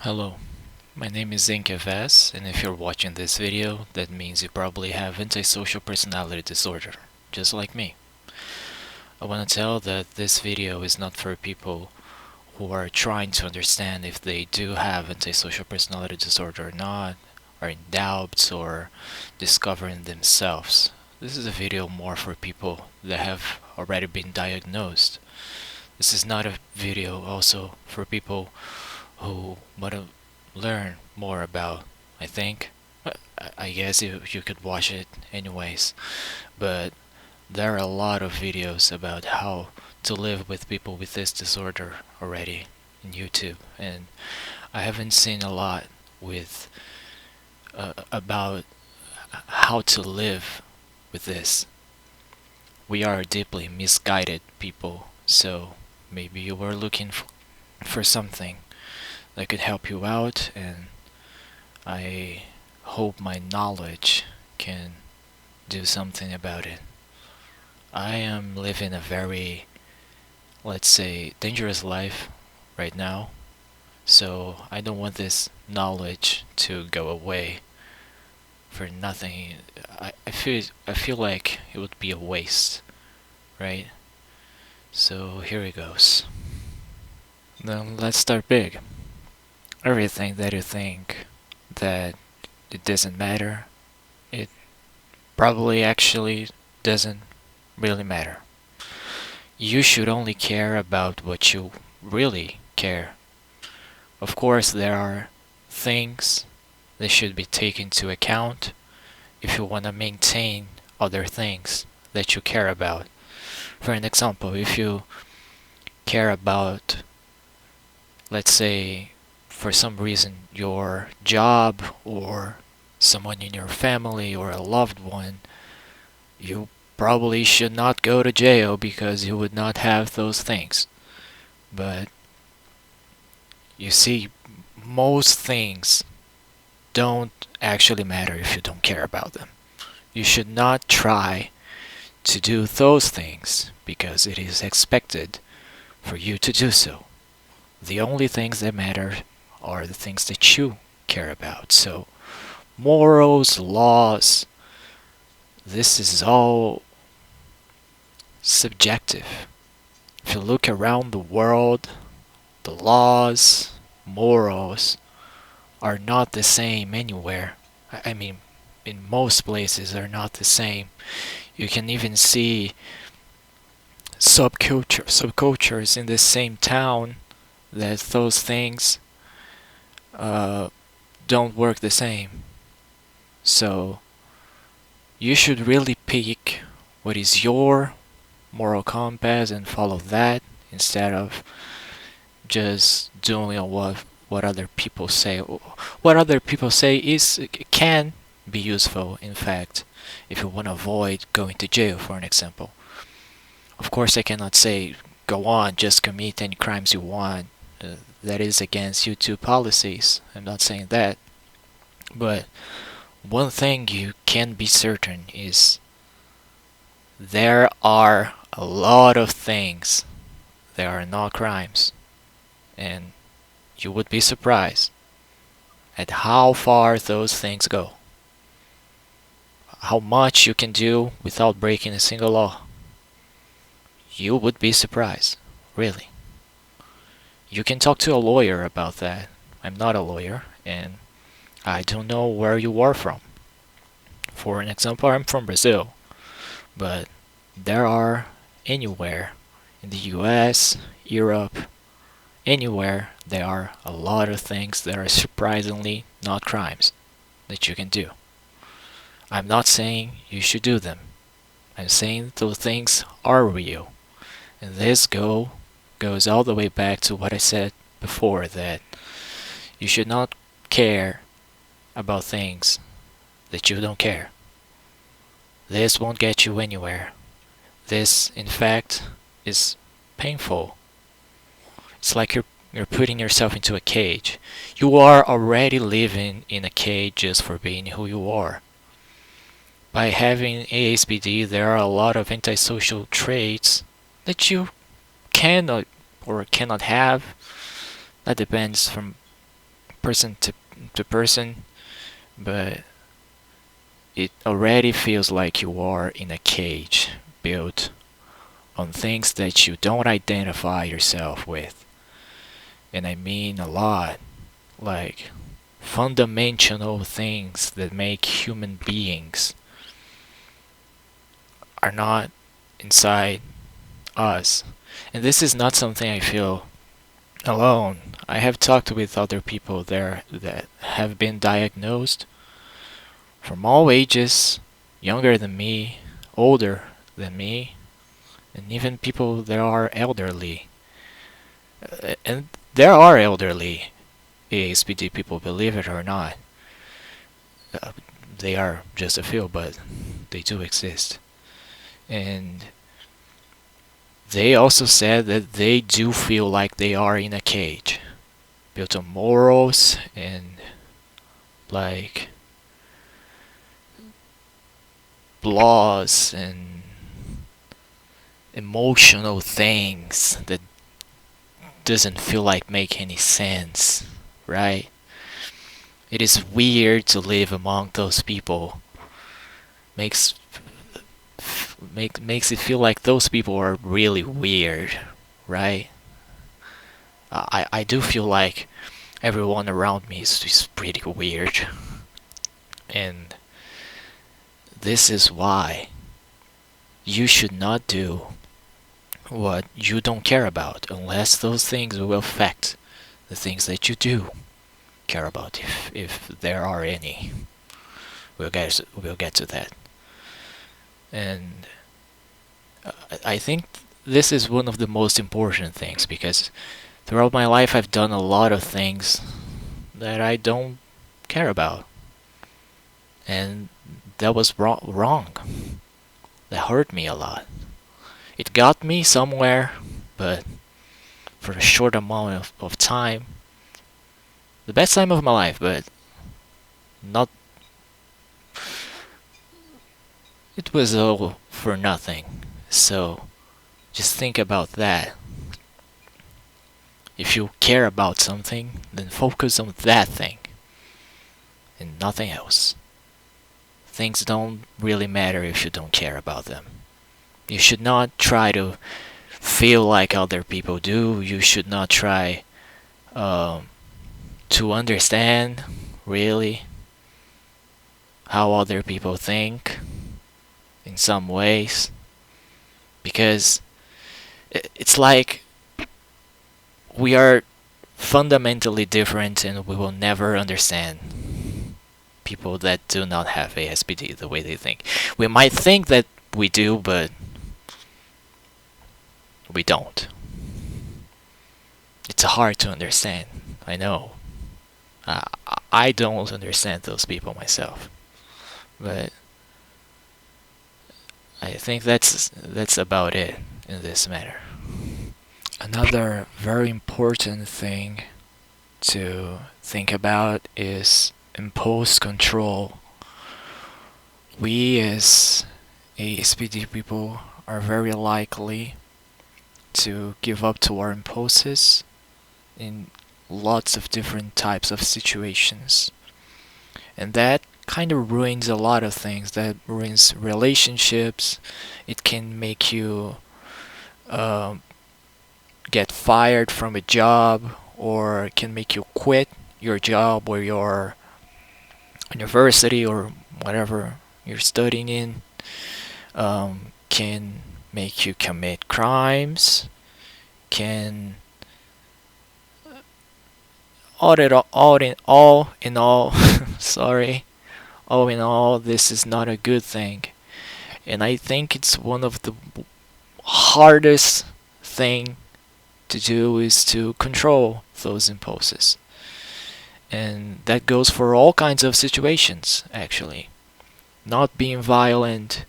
Hello, my name is Vaz, and if you're watching this video, that means you probably have Antisocial Personality Disorder, just like me. I want to tell that this video is not for people who are trying to understand if they do have Antisocial Personality Disorder or not, are in doubts or discovering themselves. This is a video more for people that have already been diagnosed. This is not a video also for people who want to learn more about, I think. I guess you could watch it anyways, but there are a lot of videos about how to live with people with this disorder already in YouTube, and I haven't seen a lot with about how to live with this. We are deeply misguided people, so maybe you were looking for something that could help you out, and I hope my knowledge can do something about it. I am living a very, let's say, dangerous life right now, so I don't want this knowledge to go away for nothing. I feel like it would be a waste, right? So here it goes. Then let's start big. Everything that you think that it doesn't matter, it probably actually doesn't really matter. You should only care about what you really care. Of course, there are things that should be taken into account if you want to maintain other things that you care about. For an example, if you care about, let's say, for some reason, your job or someone in your family or a loved one, you probably should not go to jail because you would not have those things. But you see, most things don't actually matter if you don't care about them. You should not try to do those things because it is expected for you to do so. The only things that matter are the things that you care about. So, morals, laws, this is all subjective. If you look around the world, the laws, morals are not the same anywhere. I mean, in most places are not the same. You can even see subcultures in the same town that those things uh, don't work the same. So you should really pick what is your moral compass and follow that instead of just doing what other people say. What other people say can be useful, in fact, if you want to avoid going to jail, for an example. Of course, I cannot say go on, just commit any crimes you want. That is against YouTube policies. I'm not saying that. But one thing you can be certain is there are a lot of things that are not crimes. And you would be surprised at how far those things go. How much you can do without breaking a single law. You would be surprised, really. You can talk to a lawyer about that. I'm not a lawyer, and I don't know where you are from. For an example, I'm from Brazil, but there are anywhere in the US, Europe, anywhere there are a lot of things that are surprisingly not crimes that you can do. I'm not saying you should do them. I'm saying those things are real. And this goes all the way back to what I said before, that you should not care about things that you don't care. This won't get you anywhere. This, in fact, is painful. It's like you're putting yourself into a cage. You are already living in a cage just for being who you are. By having ASPD, there are a lot of antisocial traits that you cannot or cannot have. That depends from person to person, but it already feels like you are in a cage built on things that you don't identify yourself with. And I mean a lot, like fundamental things that make human beings are not inside us. And this is not something I feel alone. I have talked with other people there that have been diagnosed from all ages, younger than me, older than me, and even people that are elderly. And there are elderly ASPD people, believe it or not. Uh, they are just a few, but they do exist. And they also said that they do feel like they are in a cage, built on morals and like laws and emotional things that doesn't feel like make any sense, right? It is weird to live among those people. Makes makes it feel like those people are really weird, right? I do feel like everyone around me is pretty weird. And this is why you should not do what you don't care about unless those things will affect the things that you do care about, if there are any. We'll get to that. And I think this is one of the most important things, because throughout my life I've done a lot of things that I don't care about, and that was wrong. That hurt me a lot. It got me somewhere, but for a short amount of time. The best time of my life, but not. It was all for nothing. So just think about that. If you care about something, then focus on that thing and nothing else. Things don't really matter if you don't care about them. You should not try to feel like other people do. You should not try to understand, really, how other people think in some ways. Because it's like we are fundamentally different and we will never understand people that do not have ASPD the way they think. We might think that we do, but we don't. It's hard to understand, I know. I don't understand those people myself, but I think that's about it in this matter. Another very important thing to think about is impulse control. We as ASPD people are very likely to give up to our impulses in lots of different types of situations. And that kind of ruins a lot of things. That ruins relationships. It can make you get fired from a job, or it can make you quit your job or your university or whatever you're studying in. Can make you commit crimes. Can all in all, sorry, all in all, this is not a good thing. And I think it's one of the hardest thing to do is to control those impulses. And that goes for all kinds of situations, actually. Not being violent,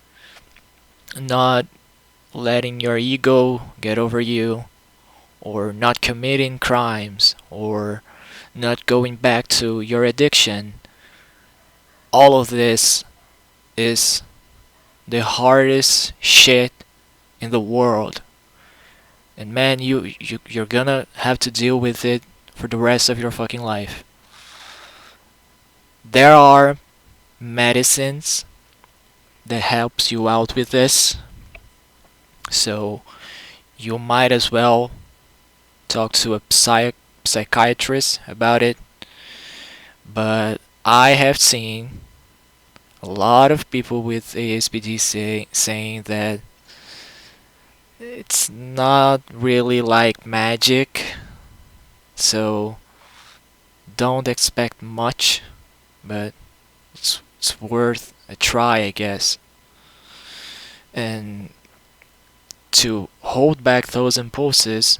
not letting your ego get over you, or not committing crimes, or not going back to your addiction. All of this is the hardest shit in the world. And man, you're gonna have to deal with it for the rest of your fucking life. There are medicines that helps you out with this, so you might as well talk to a psychiatrist about it. But I have seen a lot of people with ASPD saying that it's not really like magic, so don't expect much, but it's worth a try, I guess. And to hold back those impulses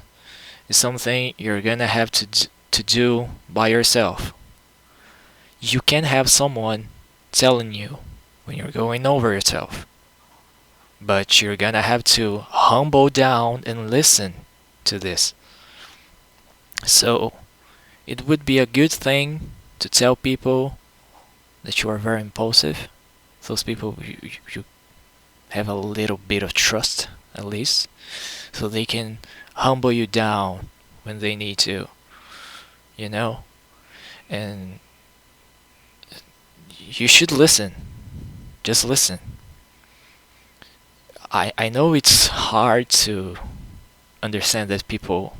is something you're gonna have to do by yourself. You can have someone telling you when you're going over yourself, but you're gonna have to humble down and listen to this. So it would be a good thing to tell people that you are very impulsive. Those people you have a little bit of trust, at least, so they can humble you down when they need to, you know? And you should listen. Just listen. I know it's hard to understand that people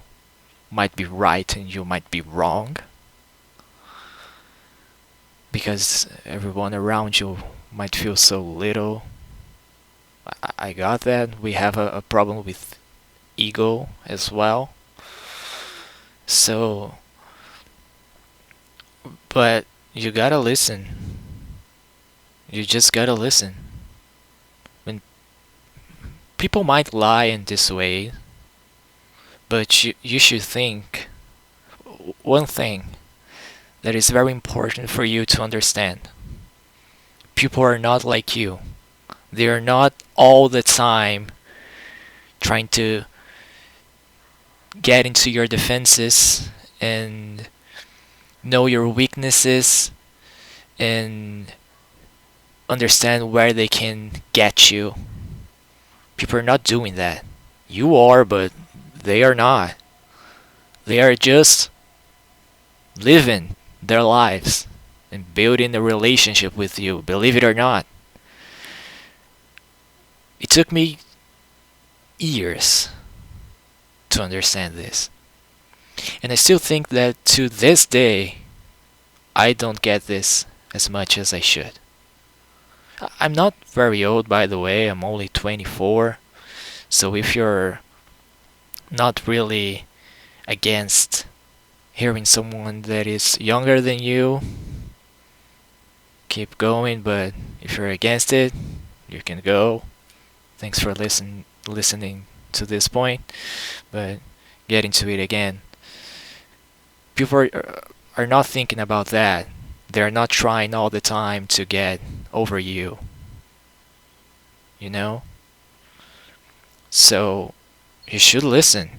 might be right and you might be wrong, because everyone around you might feel so little. I got that. We have a problem with ego as well. So, but you gotta listen. You just gotta listen. When people might lie in this way, but you should think one thing that is very important for you to understand. People are not like you. They are not all the time trying to get into your defenses and know your weaknesses and understand where they can get you. People are not doing that. You are, but they are not. They are just living their lives and building a relationship with you, believe it or not. It took me years to understand this. And I still think that to this day, I don't get this as much as I should. I'm not very old, by the way, I'm only 24. So if you're not really against hearing someone that is younger than you, keep going. But if you're against it, you can go. Thanks for listening to this point. But getting to it again. People are not thinking about that. They're not trying all the time to get over you. You know? So you should listen.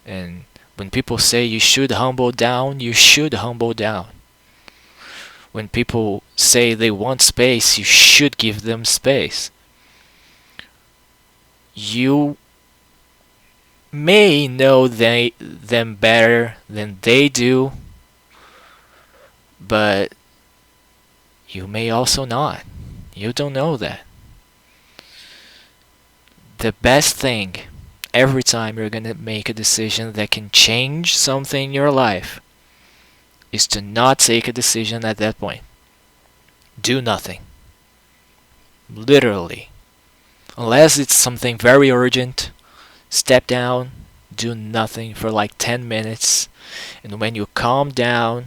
And when people say you should humble down, you should humble down. When people say they want space, you should give them space. You may know them better than they do, but you may also not. You don't know that. The best thing every time you're gonna make a decision that can change something in your life is to not take a decision at that point. Do nothing. Literally. Unless it's something very urgent, step down, do nothing for like 10 minutes, and when you calm down,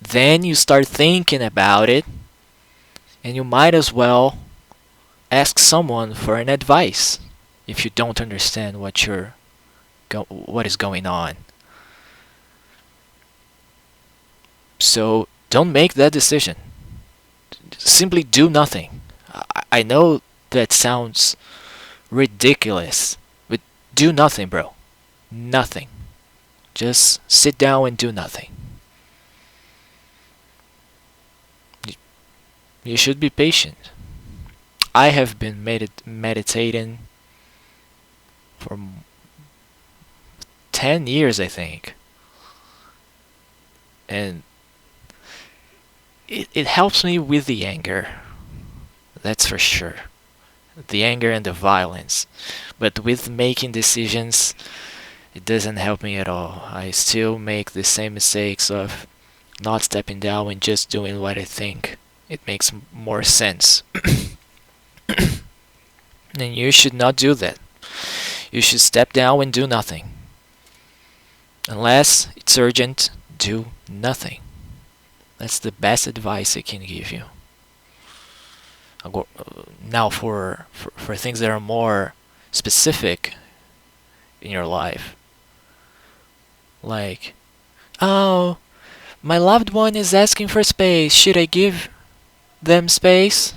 then you start thinking about it, and you might as well ask someone for an advice if you don't understand what is going on. So don't make that decision. Simply do nothing. I know that sounds ridiculous, but do nothing, bro. Nothing. Just sit down and do nothing. You should be patient. I have been meditating for 10 years, I think. And it helps me with the anger. That's for sure. The anger and the violence. But with making decisions, it doesn't help me at all. I still make the same mistakes of not stepping down and just doing what I think. It makes more sense. And you should not do that. You should step down and do nothing. Unless it's urgent, do nothing. That's the best advice I can give you. Now for things that are more specific in your life. Like, oh, my loved one is asking for space. Should I give them space?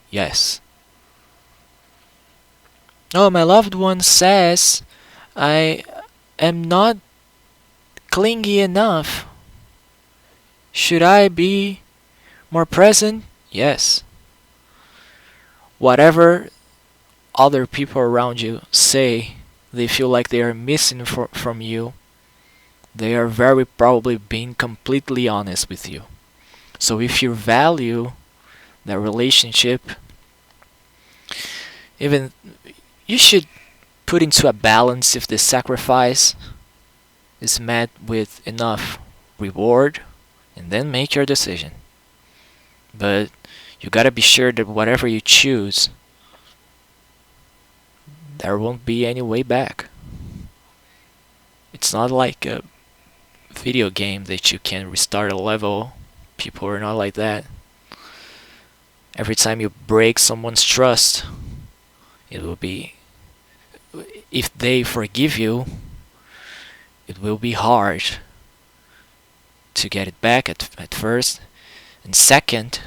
Yes. Oh, my loved one says I am not clingy enough. Should I be more present? Yes. Whatever other people around you say they feel like they are missing from you, they are very probably being completely honest with you. So if you value that relationship, even you should put into a balance if the sacrifice is met with enough reward, and then make your decision. But you gotta be sure that whatever you choose, there won't be any way back. It's not like a video game that you can restart a level. People are not like that. Every time you break someone's trust, it will be, if they forgive you, it will be hard to get it back at first. And second,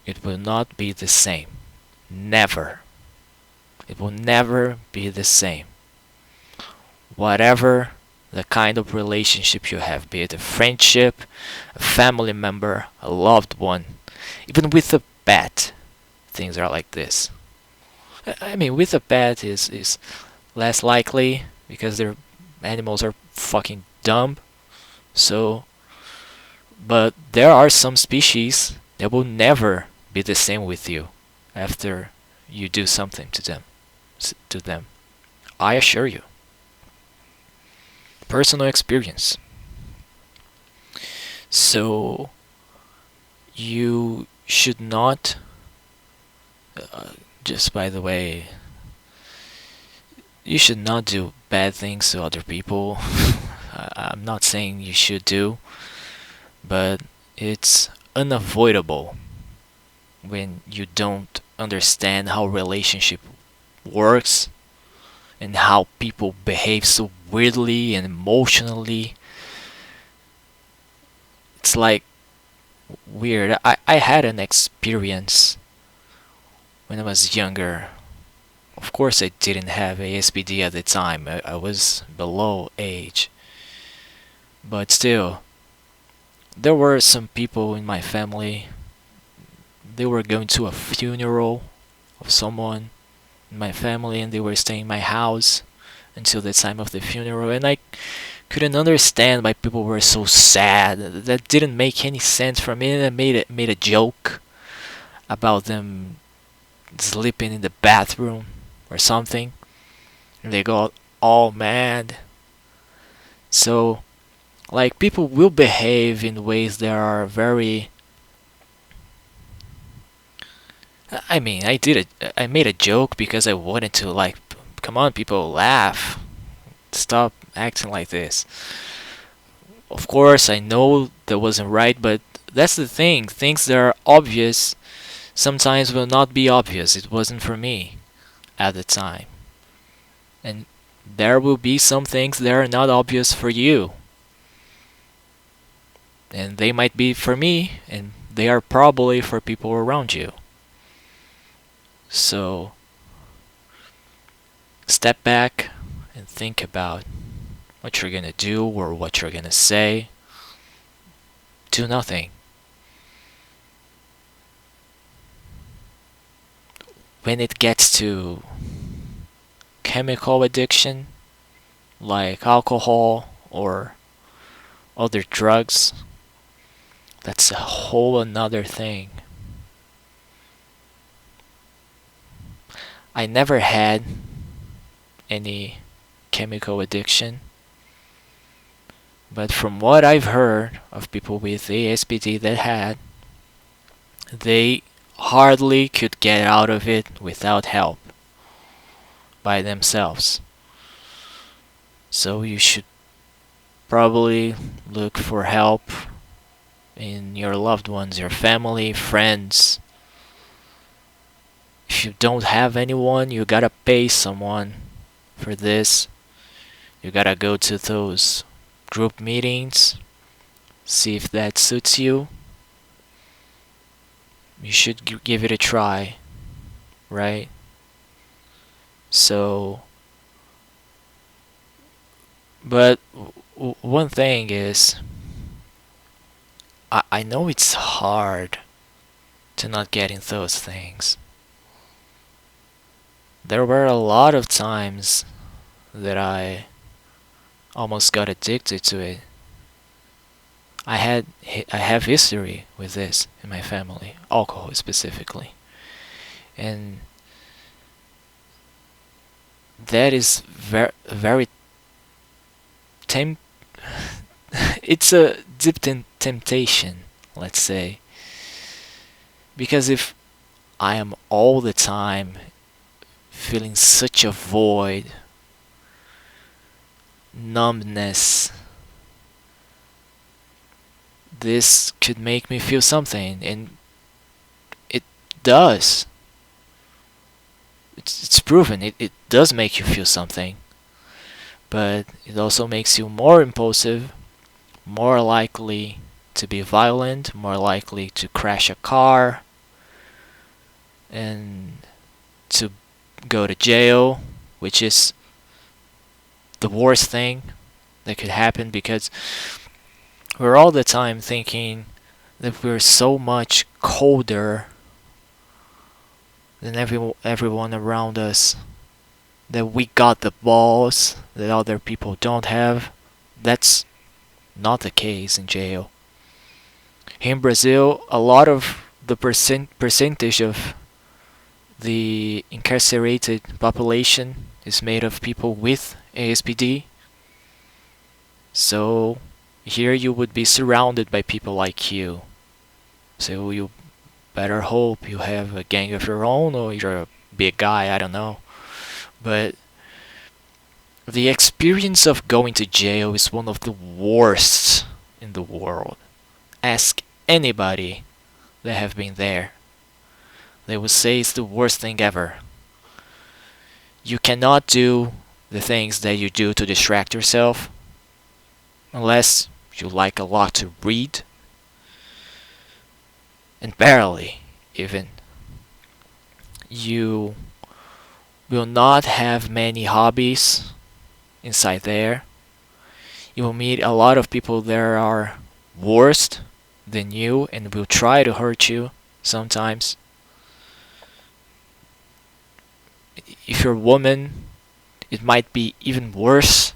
it will not be the same. Never. It will never be the same. Whatever the kind of relationship you have, be it a friendship, a family member, a loved one, even with a pet, things are like this. I mean, with a pet is less likely because their animals are fucking dumb. So, but there are some species that will never be the same with you after you do something to them. I assure you. Personal experience. So you should not, just by the way, you should not do bad things to other people. I'm not saying you should do, but it's unavoidable when you don't understand how relationship works and how people behave so weirdly and emotionally. It's like weird. I had an experience when I was younger. Of course I didn't have ASPD at the time. I was below age. But still, there were some people in my family. They were going to a funeral of someone in my family, and they were staying in my house until the time of the funeral, and I couldn't understand why people were so sad. That didn't make any sense for me, and I made a joke about them sleeping in the bathroom or something, and they got all mad. So, like, people will behave in ways that are very, I mean, I made a joke because I wanted to, like, come on, people, laugh. Stop acting like this. Of course, I know that wasn't right, but that's the thing. Things that are obvious sometimes will not be obvious. It wasn't for me at the time. And there will be some things that are not obvious for you. And they might be for me, and they are probably for people around you. So, step back and think about what you're gonna do or what you're gonna say. Do nothing. When it gets to chemical addiction, like alcohol or other drugs, That's a whole another thing. I never had any chemical addiction, but from what I've heard of people with ASPD that had, they hardly could get out of it without help by themselves. So you should probably look for help in your loved ones, your family, friends. If you don't have anyone, you gotta pay someone for this. You gotta go to those group meetings, see if that suits you. You should give it a try, right? So, but one thing is, I know it's hard to not get in those things. There were a lot of times that I almost got addicted to it. I have history with this in my family, alcohol specifically, and that is very it's a deep temptation, let's say, because if I am all the time feeling such a void, numbness, this could make me feel something, and it does. It's proven, it does make you feel something, but it also makes you more impulsive, more likely to be violent, more likely to crash a car, and to go to jail, which is the worst thing that could happen, because we're all the time thinking that we're so much colder than everyone around us, that we got the balls that other people don't have. That's not the case in jail. Here in Brazil, a lot of the percentage of the incarcerated population is made of people with ASPD. So here you would be surrounded by people like you. So you better hope you have a gang of your own, or you're a big guy, I don't know. But the experience of going to jail is one of the worst in the world. Ask anybody that have been there. They will say it's the worst thing ever. You cannot do the things that you do to distract yourself unless you like a lot to read, and barely even. You will not have many hobbies inside there. You will meet a lot of people that are worse than you and will try to hurt you sometimes. If you're a woman, it might be even worse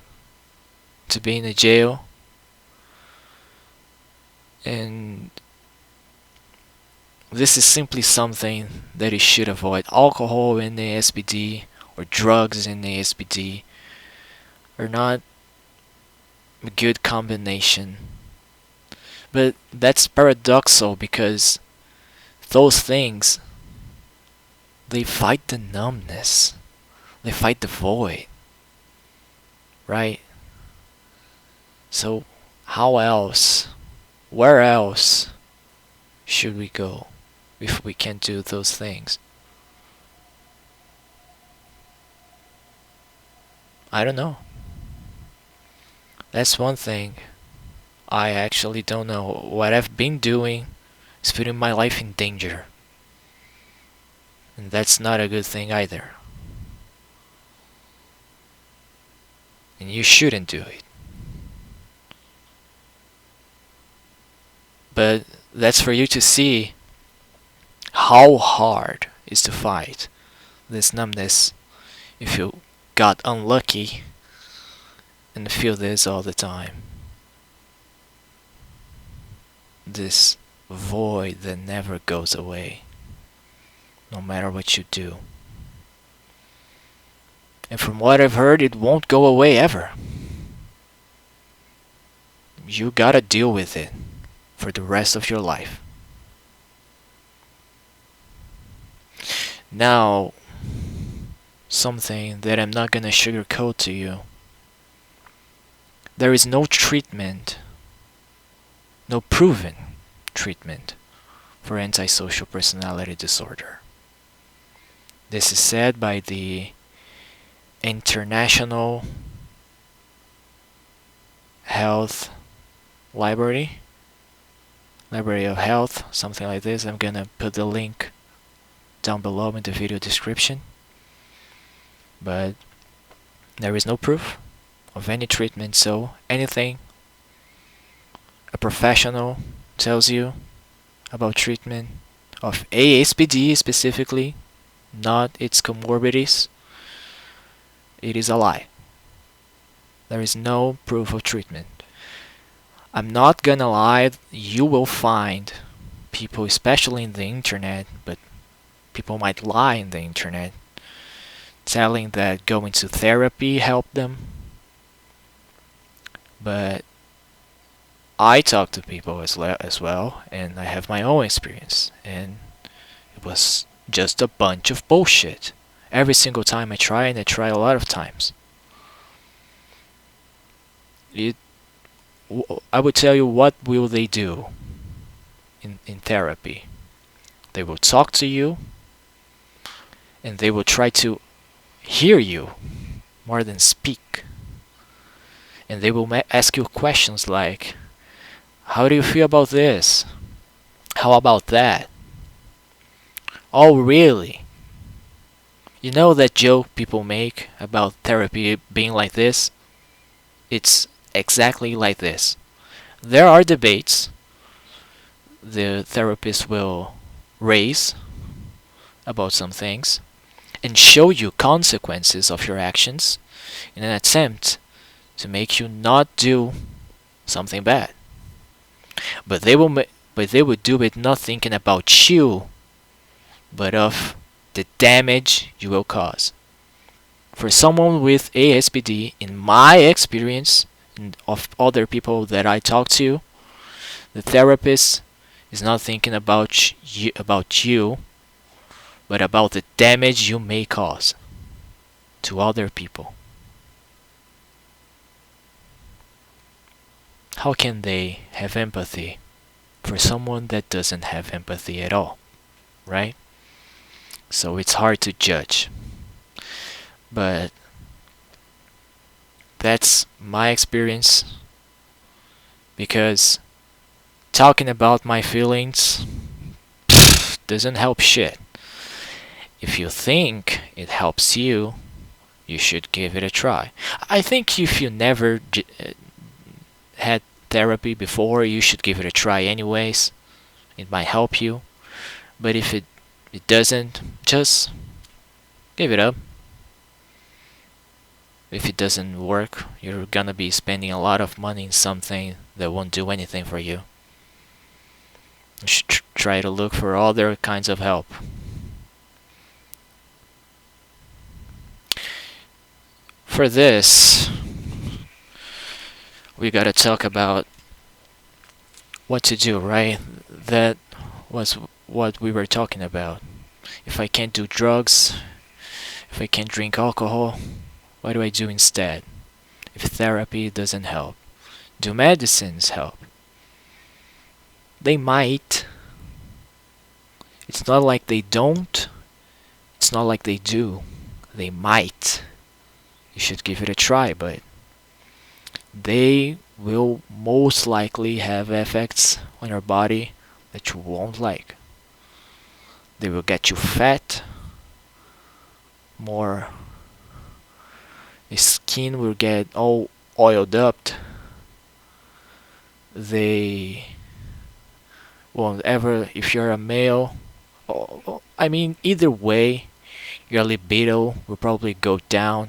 to be in a jail. And this is simply something that you should avoid. Alcohol in the ASPD or drugs in the ASPD are not a good combination. But that's paradoxical, because those things, they fight the numbness. They fight the void. Right? So how else? Where else should we go if we can't do those things? I don't know. That's one thing. I actually don't know. What I've been doing is putting my life in danger. And that's not a good thing either. And you shouldn't do it. But that's for you to see how hard it is to fight this numbness if you got unlucky and feel this all the time. This void that never goes away, no matter what you do. And from what I've heard, it won't go away ever. You gotta deal with it for the rest of your life. Now, something that I'm not gonna sugarcoat to you. There is no treatment, no proven treatment for antisocial personality disorder. This is said by the International Health Library of Health, something like this. I'm gonna put the link down below in the video description. But there is no proof of any treatment, so anything a professional tells you about treatment of ASPD specifically, not its comorbidities, it is a lie. There is no proof of treatment. I'm not gonna lie, you will find people, especially in the internet, but people might lie in the internet, telling that going to therapy helped them. But I talk to people as well, and I have my own experience, and it was just a bunch of bullshit. Every single time I try, and I try a lot of times. I would tell you, what will they do in therapy? They will talk to you, and they will try to hear you more than speak. And they will ask you questions like, how do you feel about this? How about that? Oh, really? You know that joke people make about therapy being like this? It's exactly like this. There are debates the therapist will raise about some things and show you consequences of your actions in an attempt to make you not do something bad. But they will do it not thinking about you, but of the damage you will cause. For someone with ASPD, in my experience, and of other people that I talk to, the therapist is not thinking about you, but about the damage you may cause to other people. How can they have empathy for someone that doesn't have empathy at all, right? So it's hard to judge. But that's my experience, because talking about my feelings doesn't help shit. If you think it helps you, you should give it a try. I think if you never had therapy before, you should give it a try anyways. It might help you. But if it doesn't, just give it up. If it doesn't work, you're gonna be spending a lot of money in something that won't do anything for you. You should try to look for other kinds of help. For this, we gotta talk about what to do, right? That was what we were talking about. If I can't do drugs, if I can't drink alcohol, what do I do instead? If therapy doesn't help, do medicines help? They might. It's not like they don't. It's not like they do. They might. You should give it a try, but they will most likely have effects on your body that you won't like. They will get you fat, more, the skin will get all oiled up. They won't ever, if you're a male, I mean, either way, your libido will probably go down,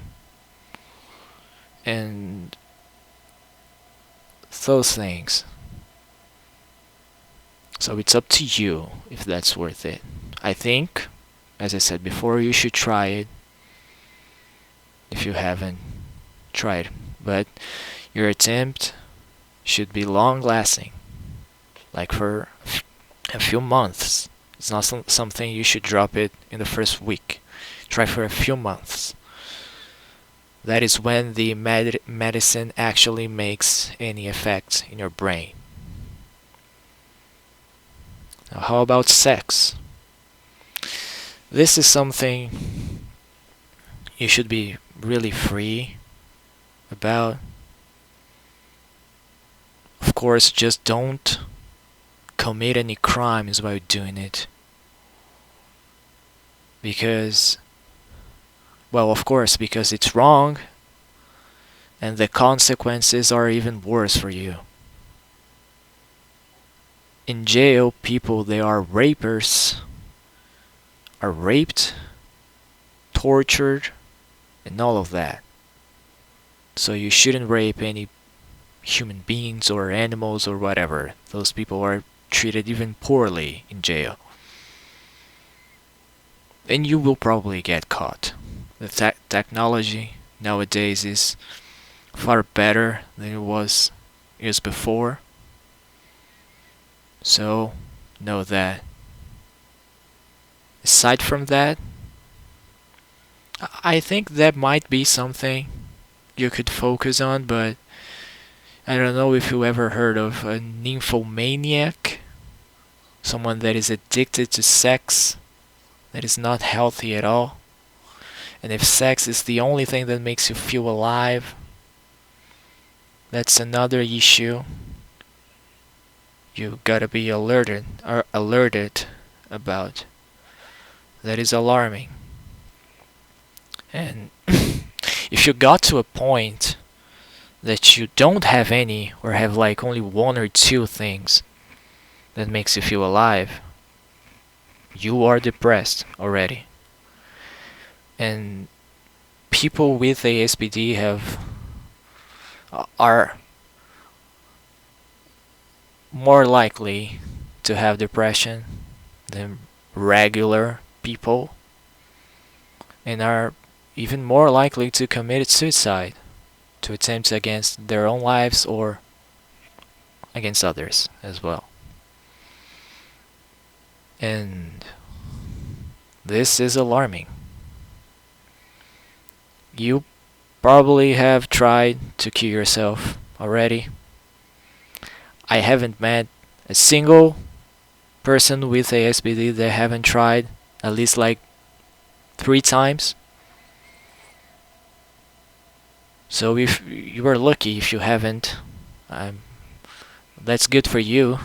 and those things. So it's up to you if that's worth it. I think, as I said before, you should try it if you haven't tried. But your attempt should be long lasting, like for a few months. It's not something you should drop it in the first week. Try for a few months. That is when the medicine actually makes any effect in your brain. Now, how about sex? This is something you should be really free about. Of course, just don't commit any crimes while doing it. Because, well, of course, because it's wrong, and the consequences are even worse for you. In jail, people they are rapers are raped, tortured, and all of that. So you shouldn't rape any human beings or animals or whatever. Those people are treated even poorly in jail. And you will probably get caught. The technology nowadays is far better than it was years before. So know that. Aside from that, I think that might be something you could focus on, but I don't know if you ever heard of a nymphomaniac, someone that is addicted to sex, that is not healthy at all. And if sex is the only thing that makes you feel alive, that's another issue you gotta be alerted about. That is alarming. And if you got to a point that you don't have any, or have like only one or two things that makes you feel alive, you are depressed already. And people with ASPD are more likely to have depression than regular people, and are even more likely to commit suicide, to attempt against their own lives or against others as well. And this is alarming. You probably have tried to kill yourself already. I haven't met a single person with ASPD that haven't tried at least like 3 times. So if you are lucky if you haven't, that's good for you,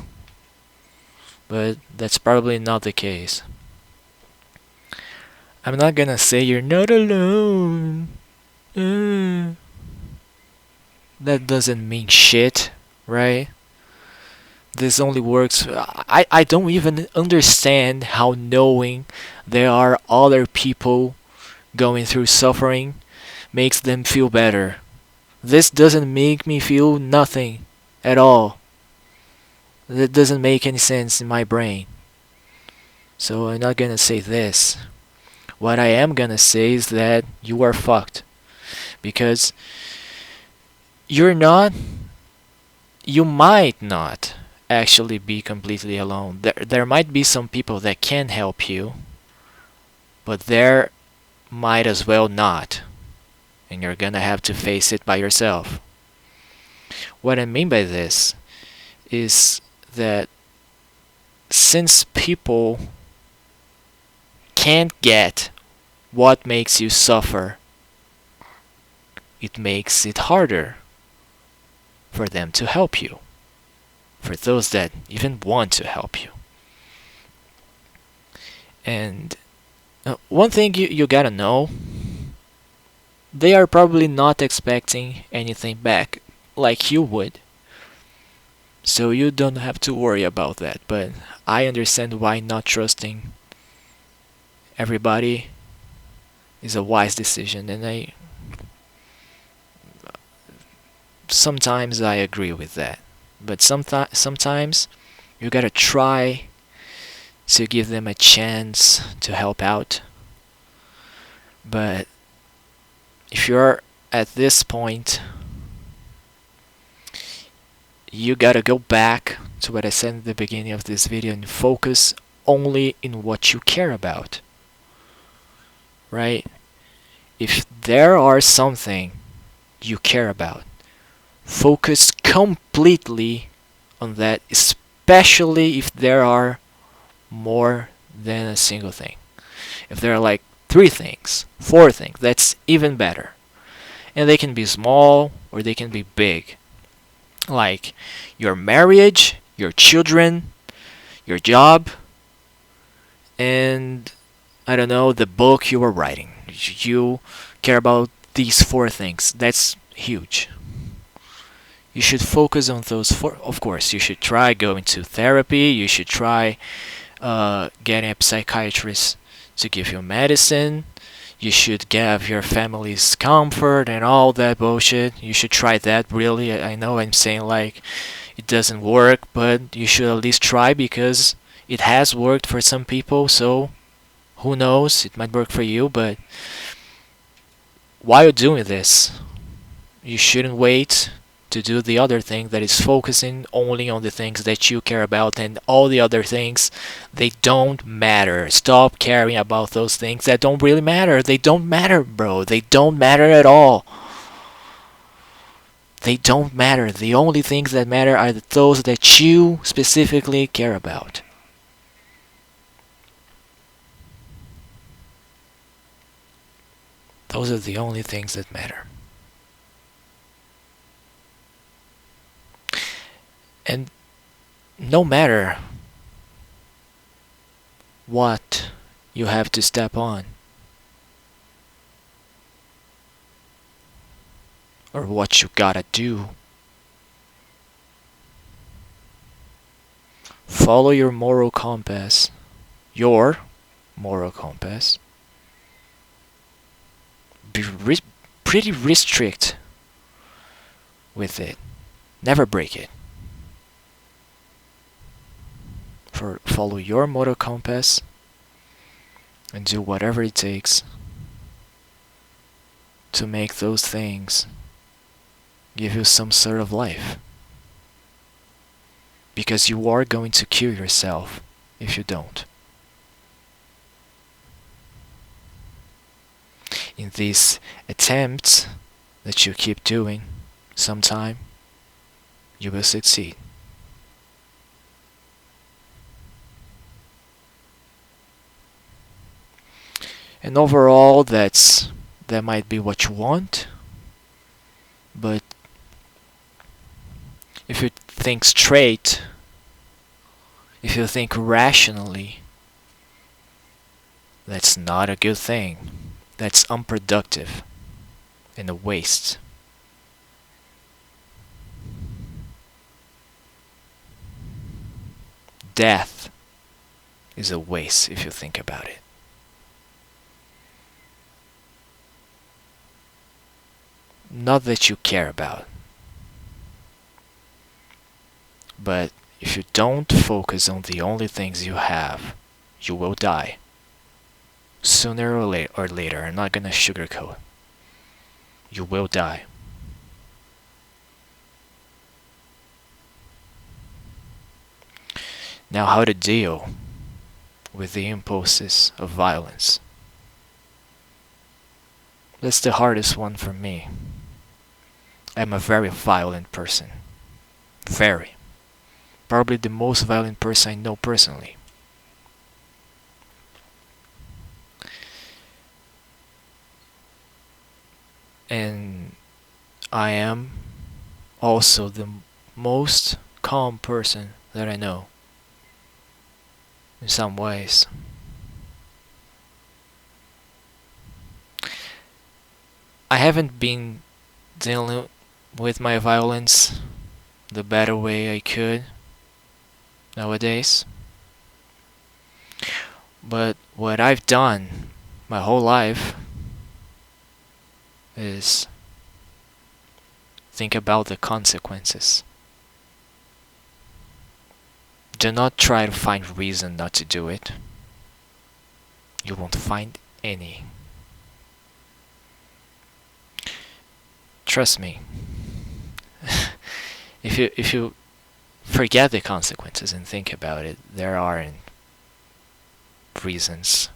but that's probably not the case. I'm not gonna say you're not alone. That doesn't mean shit, right? This only works. I don't even understand how knowing there are other people going through suffering makes them feel better. This doesn't make me feel nothing at all. That doesn't make any sense in my brain. So I'm not gonna say this. What I am gonna say is that you are fucked. Because you might not actually be completely alone. There might be some people that can help you, but there might as well not. And you're gonna have to face it by yourself. What I mean by this is that since people can't get what makes you suffer, it makes it harder for them to help you, for those that even want to help you. And one thing you gotta know, they are probably not expecting anything back like you would. So you don't have to worry about that, but I understand why not trusting everybody is a wise decision, and sometimes I agree with that. But sometimes You gotta try to give them a chance to help out. But if you're at this point, you gotta go back to what I said in the beginning of this video and focus only in what you care about. Right? If there are something you care about, focus completely on that, especially if there are more than a single thing. If there are like 3 things, 4 things, that's even better. And they can be small or they can be big. Like your marriage, your children, your job, and I don't know, the book you are writing. You care about these 4 things. That's huge. You should focus on those 4. Of course, you should try going to therapy. You should try getting a psychiatrist to give you medicine. You should give your family's comfort and all that bullshit. You should try that, really. I know I'm saying like it doesn't work, but you should at least try because it has worked for some people, so who knows, it might work for you. But while doing this, you shouldn't wait to do the other thing, that is focusing only on the things that you care about, and all the other things, they don't matter. Stop caring about those things that don't really matter. They don't matter, bro. They don't matter at all. They don't matter. The only things that matter are those that you specifically care about. Those are the only things that matter. And no matter what you have to step on, or what you gotta do, follow your moral compass. Your moral compass. Be pretty restrict with it. Never break it. Follow your moral compass and do whatever it takes to make those things give you some sort of life. Because you are going to kill yourself if you don't. In these attempts that you keep doing, sometime you will succeed. And overall, that might be what you want, but if you think straight, if you think rationally, that's not a good thing. That's unproductive and a waste. Death is a waste if you think about it. Not that you care about, but if you don't focus on the only things you have, you will die. Sooner or later, I'm not gonna sugarcoat. You will die. Now, how to deal with the impulses of violence. That's the hardest one for me. I'm a very violent person. Very. Probably the most violent person I know personally. And I am also the most calm person that I know. In some ways. I haven't been dealing with my violence the better way I could nowadays. But what I've done my whole life is think about the consequences. Do not try to find reason not to do it. You won't find any. Trust me. If you forget the consequences and think about it, there aren't reasons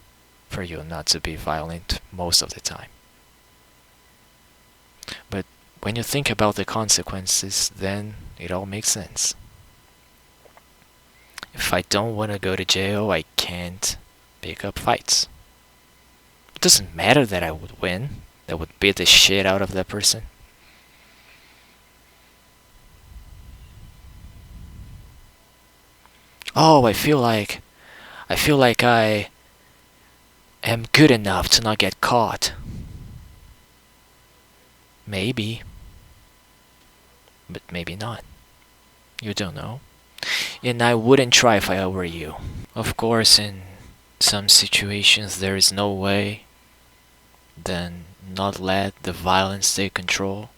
for you not to be violent most of the time. But when you think about the consequences, then it all makes sense. If I don't want to go to jail, I can't pick up fights. It doesn't matter that I would win, that would beat the shit out of that person. Oh, I feel like I am good enough to not get caught. Maybe, but maybe not. You don't know. And I wouldn't try if I were you. Of course, in some situations there is no way then not let the violence take control.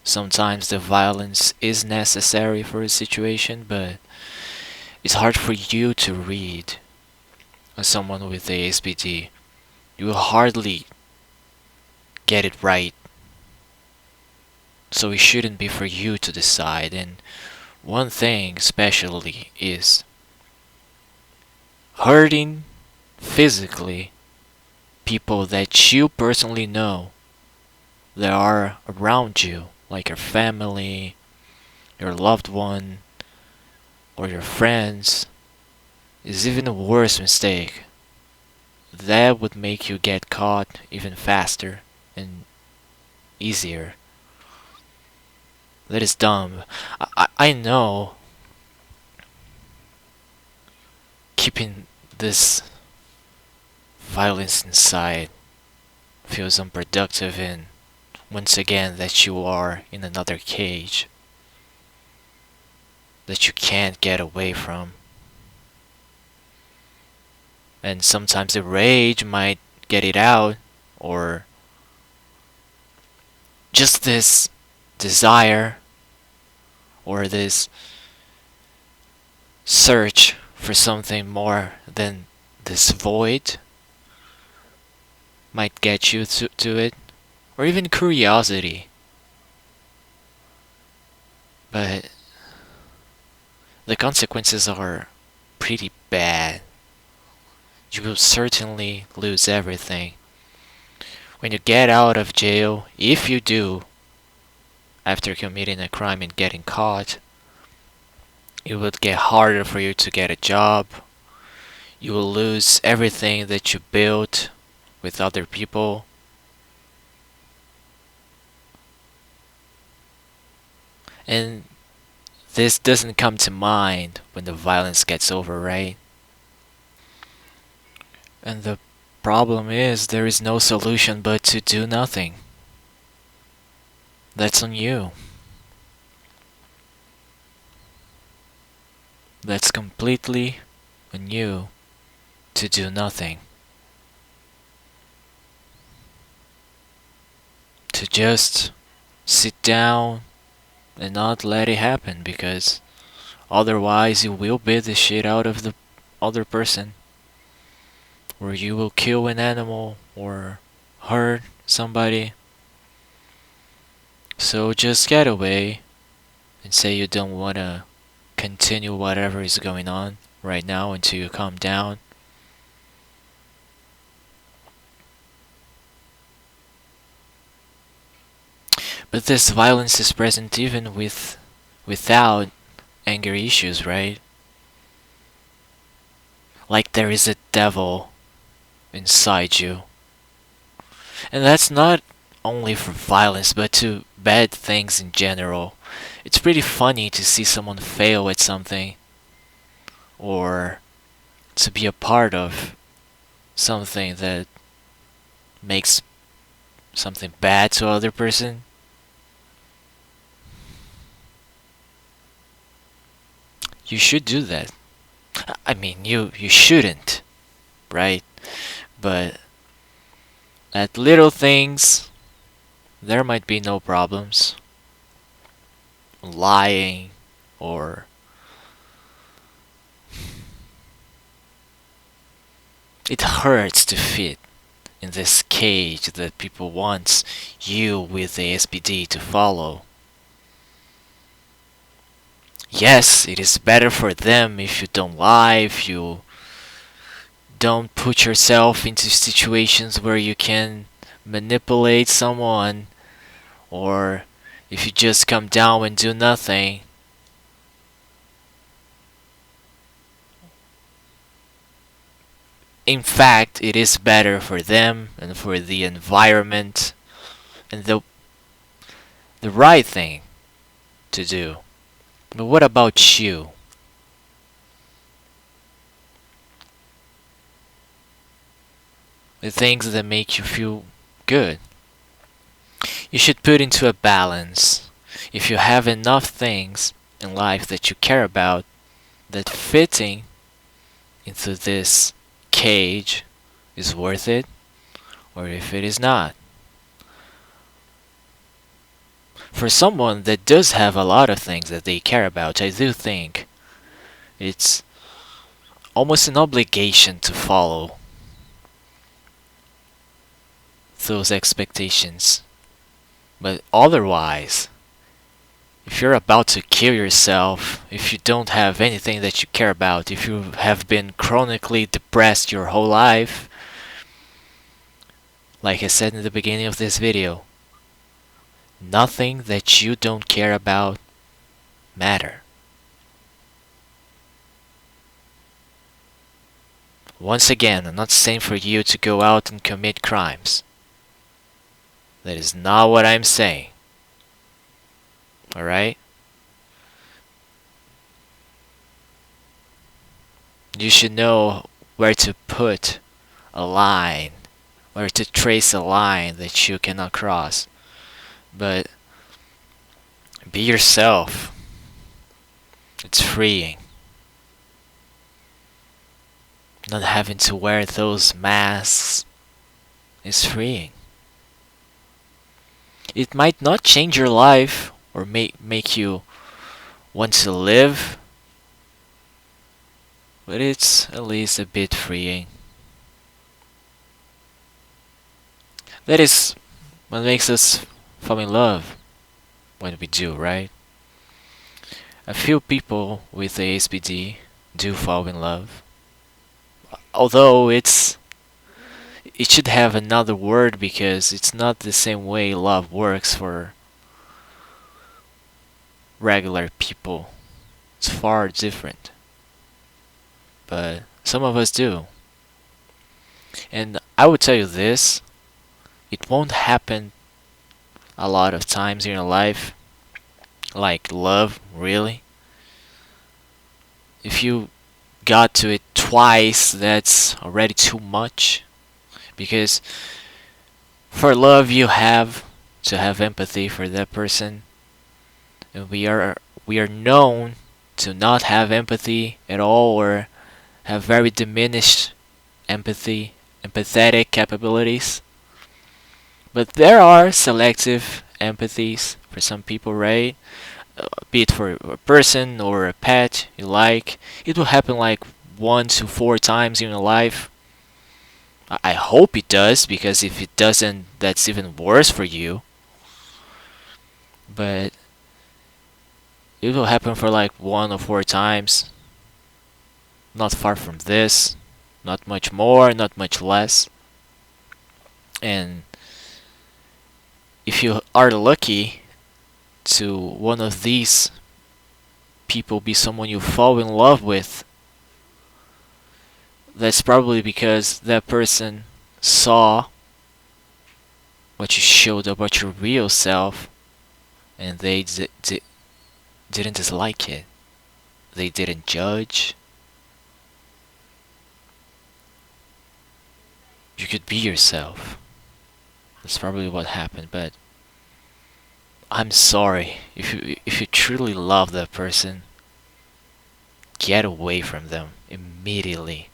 Sometimes the violence is necessary for a situation, but it's hard for you to read. As someone with ASPD, you will hardly get it right. So it shouldn't be for you to decide. And one thing especially is hurting physically people that you personally know that are around you, like your family, your loved one, or your friends, is even a worse mistake. That would make you get caught even faster and easier. That is dumb. I know keeping this violence inside feels unproductive, and once again that you are in another cage that you can't get away from. And sometimes the rage might get it out, or just this desire or this search for something more than this void might get you to it, or even curiosity. But the consequences are pretty bad. You will certainly lose everything. When you get out of jail, if you do, after committing a crime and getting caught, it will get harder for you to get a job. You will lose everything that you built with other people. And this doesn't come to mind when the violence gets over, right? And the problem is there is no solution but to do nothing. That's on you. That's completely on you to do nothing. To just sit down and not let it happen, because otherwise you will beat the shit out of the other person, or you will kill an animal or hurt somebody. So just get away and say you don't want to continue whatever is going on right now until you calm down. But this violence is present even without anger issues, right? Like there is a devil inside you. And that's not only for violence, but to bad things in general. It's pretty funny to see someone fail at something, or to be a part of something that makes something bad to other person. You should do that. I mean, you shouldn't, right? But at little things, there might be no problems. Lying or It hurts to fit in this cage that people want you with the ASPD to follow. Yes, it is better for them if you don't lie, if you don't put yourself into situations where you can manipulate someone, or if you just come down and do nothing. In fact, it is better for them and for the environment, and the right thing to do. But what about you? The things that make you feel good. You should put into a balance. If you have enough things in life that you care about, that fitting into this cage is worth it, or if it is not. For someone that does have a lot of things that they care about, I do think it's almost an obligation to follow those expectations. But otherwise, if you're about to kill yourself, if you don't have anything that you care about, if you have been chronically depressed your whole life, like I said in the beginning of this video, nothing that you don't care about matter. Once again, I'm not saying for you to go out and commit crimes. That is not what I'm saying. Alright? You should know where to put a line, where to trace a line that you cannot cross. But be yourself. It's freeing. Not having to wear those masks is freeing. It might not change your life or make you want to live, but it's at least a bit freeing. That is what makes us fall in love when we do, right? A few people with the ASPD do fall in love. Although it should have another word because it's not the same way love works for regular people. It's far different. But some of us do. And I would tell you this, it won't happen a lot of times in your life, like love, really. If you got to it twice, that's already too much. Because for love, you have to have empathy for that person. And we are known to not have empathy at all, or have very diminished empathetic capabilities. But there are selective empathies for some people, right? Be it for a person or a pet you like. It will happen like 1 to 4 times in your life. I hope it does, because if it doesn't, that's even worse for you. But it will happen for like 1 or 4 times. Not far from this. Not much more, not much less. And if you are lucky to one of these people be someone you fall in love with, that's probably because that person saw what you showed about your real self, and they didn't dislike it. They didn't judge. You could be yourself. That's probably what happened. But I'm sorry, if you truly love that person, get away from them immediately.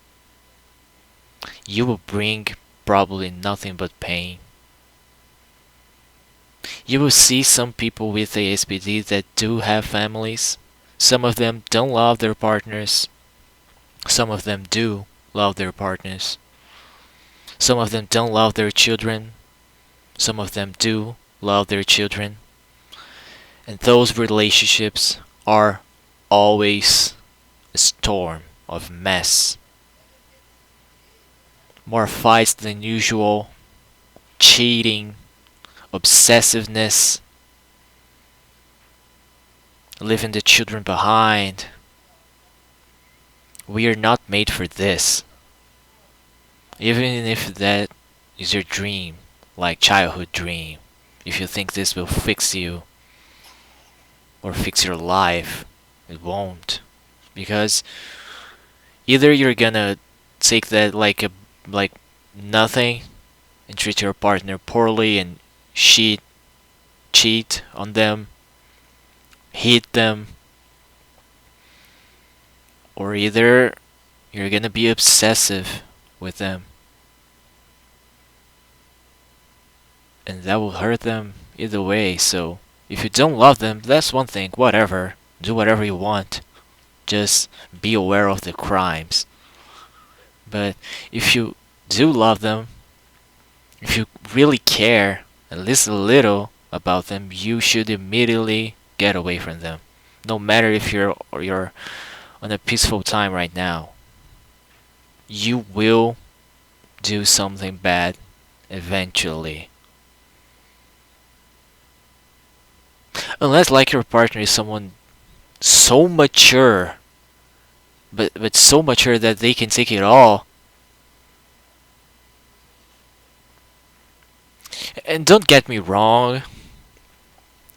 You will bring probably nothing but pain. You will see some people with ASPD that do have families. Some of them don't love their partners. Some of them do love their partners. Some of them don't love their children. Some of them do love their children. And those relationships are always a storm of mess. More fights than usual, cheating, obsessiveness, leaving the children behind. We are not made for this. Even if that is your dream, like childhood dream, if you think this will fix you or fix your life, it won't. Because either you're gonna take that like nothing and treat your partner poorly and cheat on them, hit them, or either you're gonna be obsessive with them and that will hurt them either way. So if you don't love them, that's one thing, whatever, do whatever you want, just be aware of the crimes. But if you do love them, if you really care at least a little about them, you should immediately get away from them, no matter if you're on a peaceful time right now. You will do something bad eventually. Unless like your partner is someone so mature, but so mature that they can take it all. And don't get me wrong,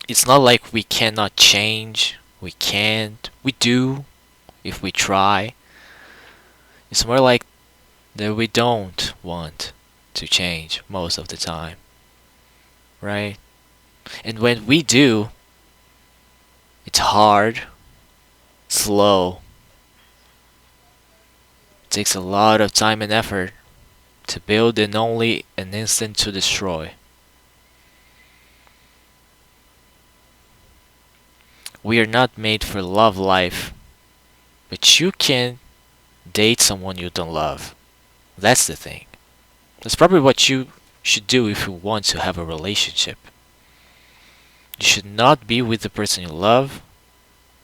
it's not like we cannot change. We can't. We do if we try. It's more like that we don't want to change most of the time. Right? And when we do, it's hard, slow. It takes a lot of time and effort to build and only an instant to destroy. We are not made for love life, but you can date someone you don't love. That's the thing. That's probably what you should do if you want to have a relationship. You should not be with the person you love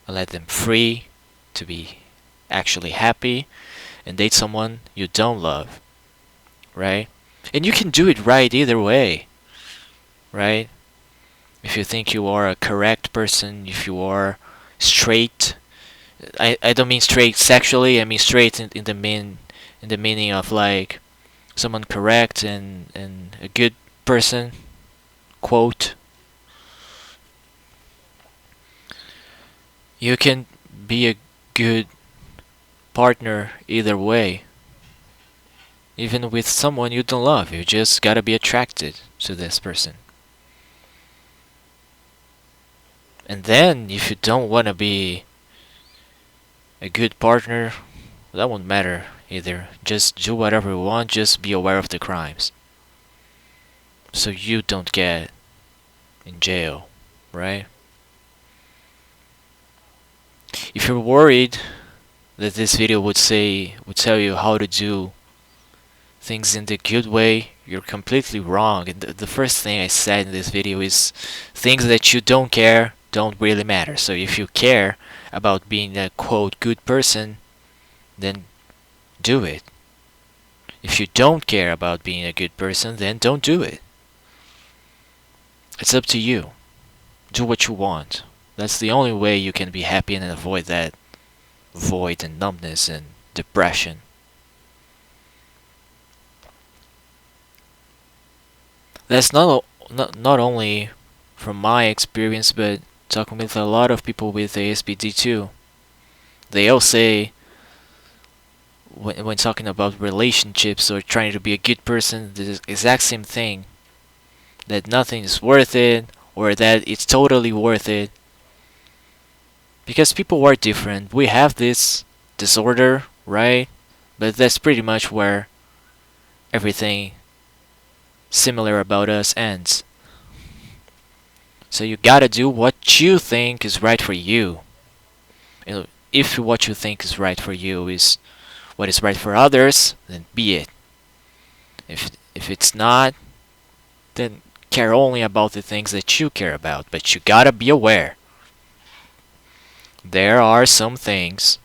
and let them free to be actually happy and date someone you don't love. Right? And you can do it right either way. Right? If you think you are a correct person, if you are straight, I don't mean straight sexually, I mean straight in the meaning of like someone correct and a good person, quote. You can be a good partner either way. Even with someone you don't love, you just gotta be attracted to this person. And then, if you don't wanna be a good partner, that won't matter either. Just do whatever you want, just be aware of the crimes. So you don't get in jail, right? If you're worried that this video would tell you how to do things in the good way, you're completely wrong. And the first thing I said in this video is things that you don't care don't really matter. So if you care about being a quote good person, then do it. If you don't care about being a good person, then don't do it. It's up to you. Do what you want. That's the only way you can be happy and avoid that void and numbness and depression. That's not only from my experience, but talking with a lot of people with ASPD too. They all say when talking about relationships or trying to be a good person, the exact same thing. That nothing is worth it, or that it's totally worth it. Because people are different. We have this disorder, right? But that's pretty much where everything similar about us ends. So you gotta do what you think is right for you. If what you think is right for you is what is right for others, then be it. If it's not, then care only about the things that you care about. But you gotta be aware. There are some things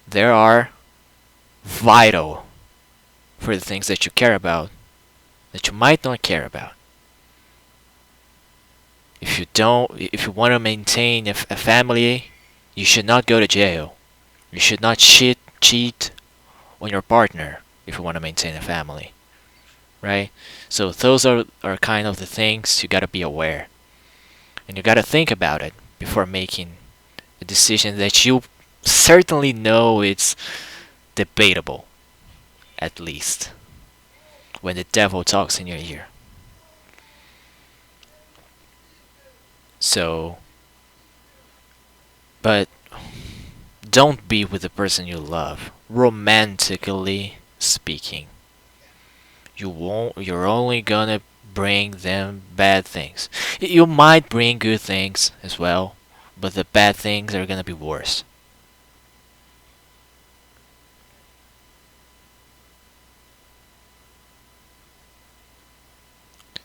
there are vital for the things that you care about that you might not care about. If you want to maintain a family, you should not go to jail. You should not cheat on your partner if you want to maintain a family, right? So those are kind of the things you gotta be aware, and you gotta think about it before making a decision that you certainly know it's debatable, at least when the devil talks in your ear. So, but don't be with the person you love, romantically speaking. You're only gonna bring them bad things. You might bring good things as well, but the bad things are gonna be worse.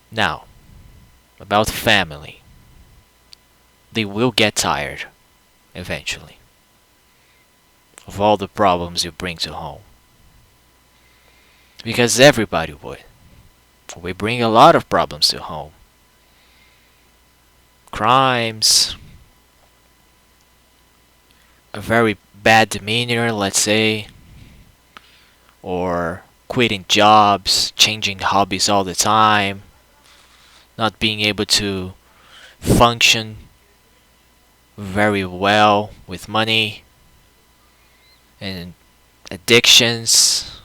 Now, about family. They will get tired eventually of all the problems you bring to home. Because everybody would. We bring a lot of problems to home. Crimes, a very bad demeanor, let's say, or quitting jobs, changing hobbies all the time, not being able to function very well with money, and addictions,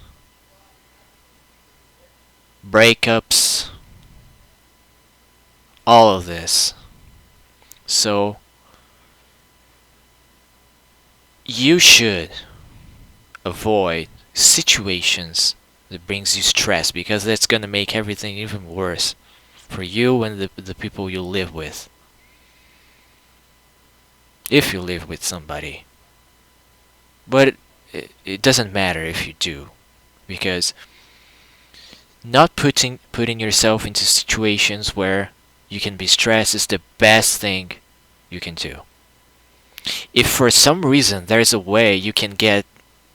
breakups, all of this. So you should avoid situations that brings you stress, because that's going to make everything even worse for you and the people you live with, if you live with somebody. But it doesn't matter if you do, because not putting yourself into situations where you can be stressed is the best thing you can do. If for some reason there's a way you can get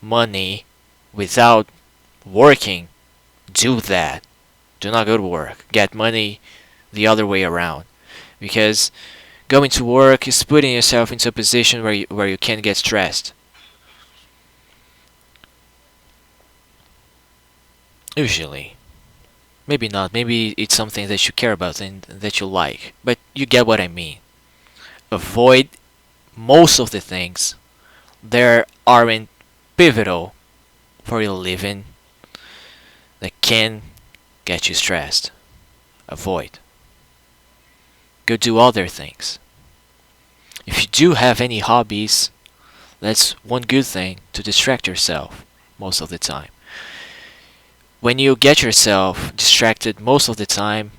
money without working, do that. Do not go to work. Get money the other way around. Because going to work is putting yourself into a position where you can get stressed. Usually. Maybe not. Maybe it's something that you care about and that you like. But you get what I mean. Avoid most of the things that aren't pivotal for your living that can get you stressed. Avoid. Go do other things. If you do have any hobbies, that's one good thing to distract yourself most of the time. When you get yourself distracted most of the time,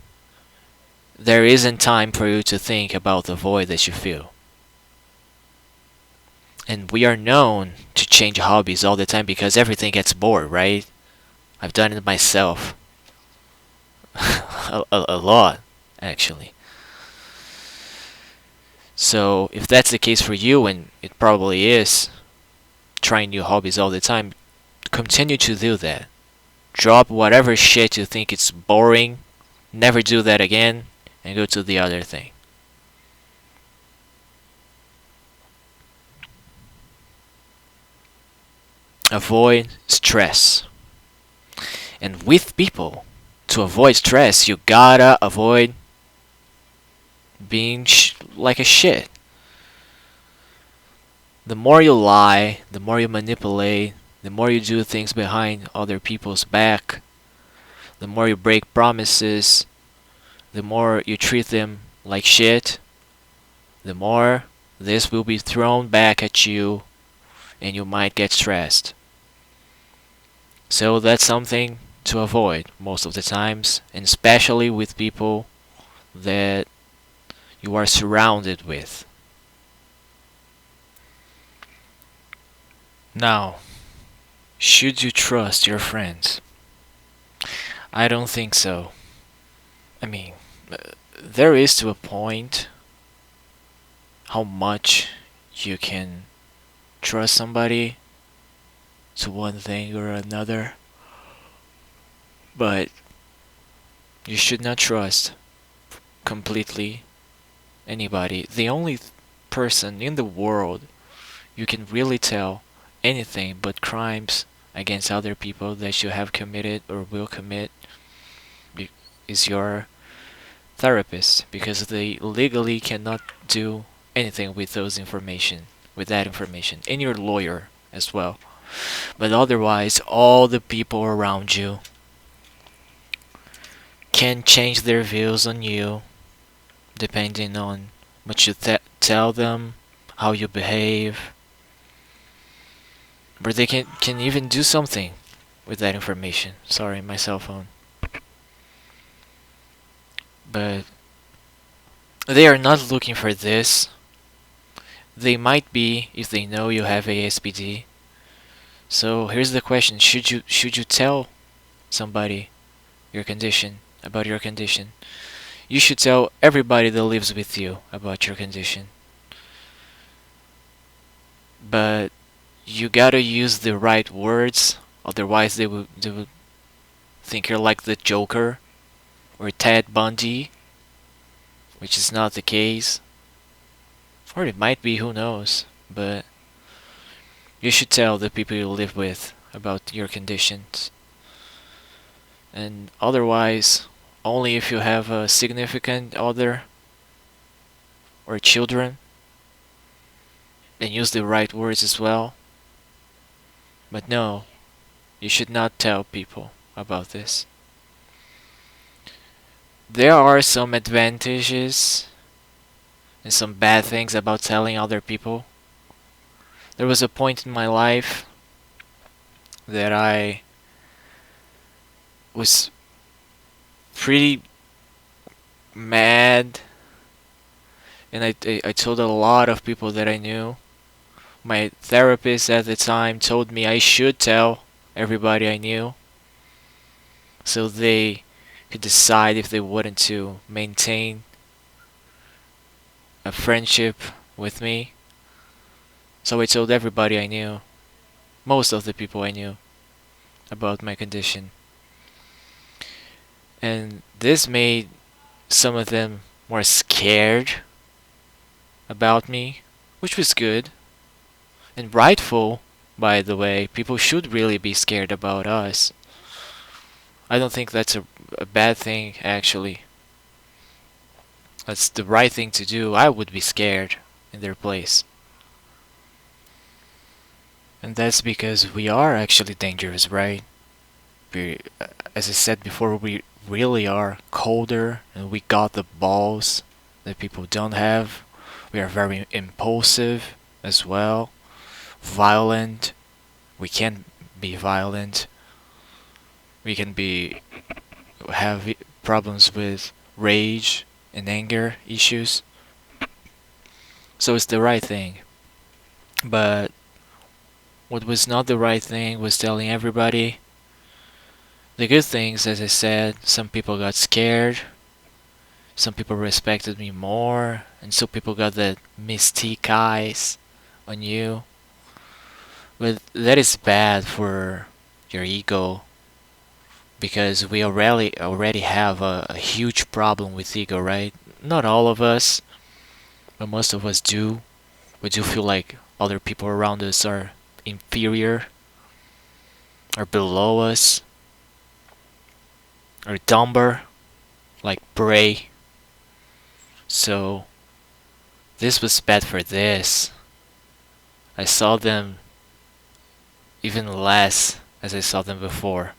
there isn't time for you to think about the void that you feel. And we are known to change hobbies all the time because everything gets bored, right? I've done it myself. a lot, actually. So, if that's the case for you, and it probably is, trying new hobbies all the time, continue to do that. Drop whatever shit you think it's boring, never do that again, and go to the other thing. Avoid stress. And with people, to avoid stress, you gotta avoid being like a shit. The more you lie, the more you manipulate, the more you do things behind other people's back, the more you break promises, the more you treat them like shit, the more this will be thrown back at you and you might get stressed. So that's something to avoid most of the times, and especially with people that you are surrounded with. Now, should you trust your friends? I don't think so. I mean, uh, there is to a point how much you can trust somebody to one thing or another, but you should not trust completely anybody. The only person in the world you can really tell anything but crimes against other people that you have committed or will commit is your therapist, because they legally cannot do anything with that information, and your lawyer as well. But otherwise, all the people around you can change their views on you depending on what you tell them, how you behave, but they can even do something with that information. Sorry, my cell phone. But they are not looking for this. They might be if they know you have ASPD. So here's the question: should you tell somebody your condition about your condition? You should tell everybody that lives with you about your condition. But you gotta use the right words, otherwise they would think you're like the Joker or Ted Bundy, which is not the case. Or it might be, who knows. But you should tell the people you live with about your conditions. And otherwise, only if you have a significant other or children, and use the right words as well. But no, you should not tell people about this. There are some advantages and some bad things about telling other people. There was a point in my life that I was pretty mad, and I told a lot of people that I knew. My therapist at the time told me I should tell everybody I knew, so they could decide if they wanted to maintain a friendship with me. So I told everybody I knew, most of the people I knew, about my condition. And this made some of them more scared about me, which was good and rightful, by the way. People should really be scared about us. I don't think that's a bad thing, actually. That's the right thing to do. I would be scared in their place. And that's because we are actually dangerous, right? As I said before, we really are colder, and we got the balls that people don't have. We are very impulsive as well, violent. We can be violent. We can have problems with rage and anger issues. So it's the right thing. But what was not the right thing was telling everybody. The good things, as I said, some people got scared, some people respected me more, and some people got the mystique eyes on you. But that is bad for your ego, because we already have a huge problem with ego, right? Not all of us, but most of us do. We do feel like other people around us are inferior, or below us, or dumber, like Bray. So this was bad for this. I saw them even less as I saw them before.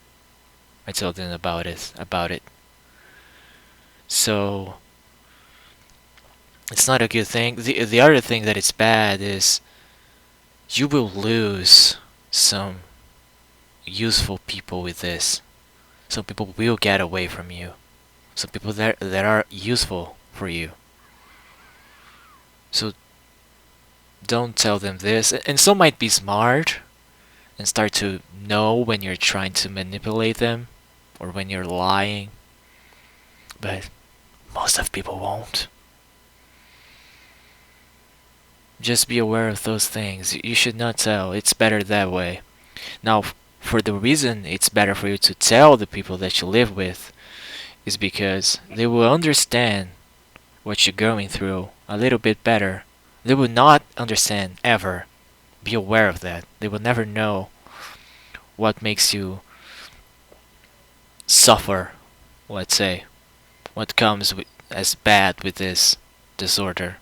I told them about it. So it's not a good thing. The other thing that is bad is you will lose some useful people with this. Some people will get away from you. Some people that are useful for you. So don't tell them this. And some might be smart and start to know when you're trying to manipulate them or when you're lying, but most of people won't. Just be aware of those things. You should not tell. It's better that way. Now, for the reason it's better for you to tell the people that you live with is because they will understand what you're going through a little bit better. They will not understand ever. Be aware of that. They will never know what makes you suffer, let's say, what comes as bad with this disorder.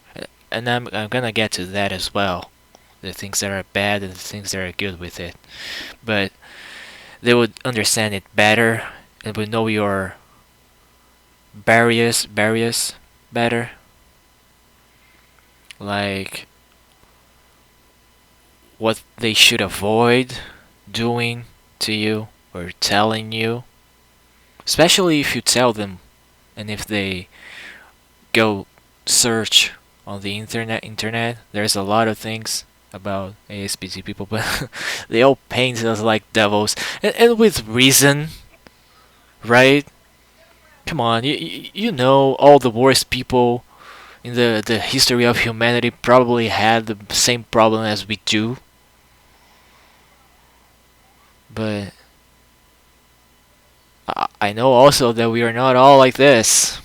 And I'm gonna get to that as well. The things that are bad and the things that are good with it. But they would understand it better and would know your barriers better. Like what they should avoid doing to you or telling you. Especially if you tell them and if they go search on the internet, there's a lot of things about ASPD people, but they all paint us like devils, and with reason, right? Come on, you know all the worst people in the history of humanity probably had the same problem as we do, but I know also that we are not all like this.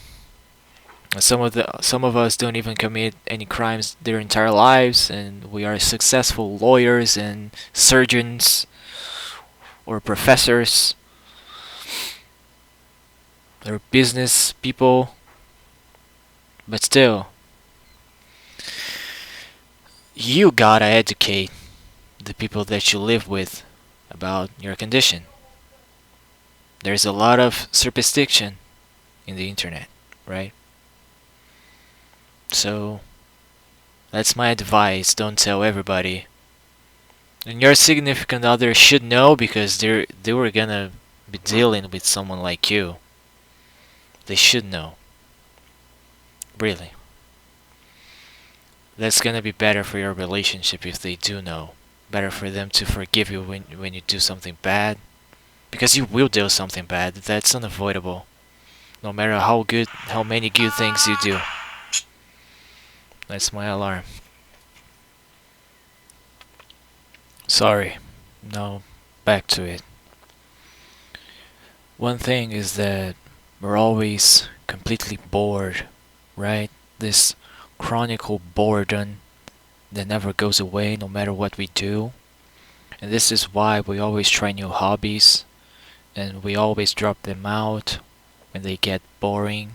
Some of us don't even commit any crimes their entire lives, and we are successful lawyers and surgeons or professors or business people. But still, you gotta educate the people that you live with about your condition. There's a lot of superstition in the internet, right? So that's my advice. Don't tell everybody. And your significant other should know because they were gonna be dealing with someone like you. They should know. Really. That's gonna be better for your relationship if they do know. Better for them to forgive you when you do something bad. Because you will do something bad. That's unavoidable. No matter how many good things you do. That's my alarm. Sorry. Now, back to it. One thing is that we're always completely bored, right? This chronicle boredom that never goes away no matter what we do. And this is why we always try new hobbies and we always drop them out when they get boring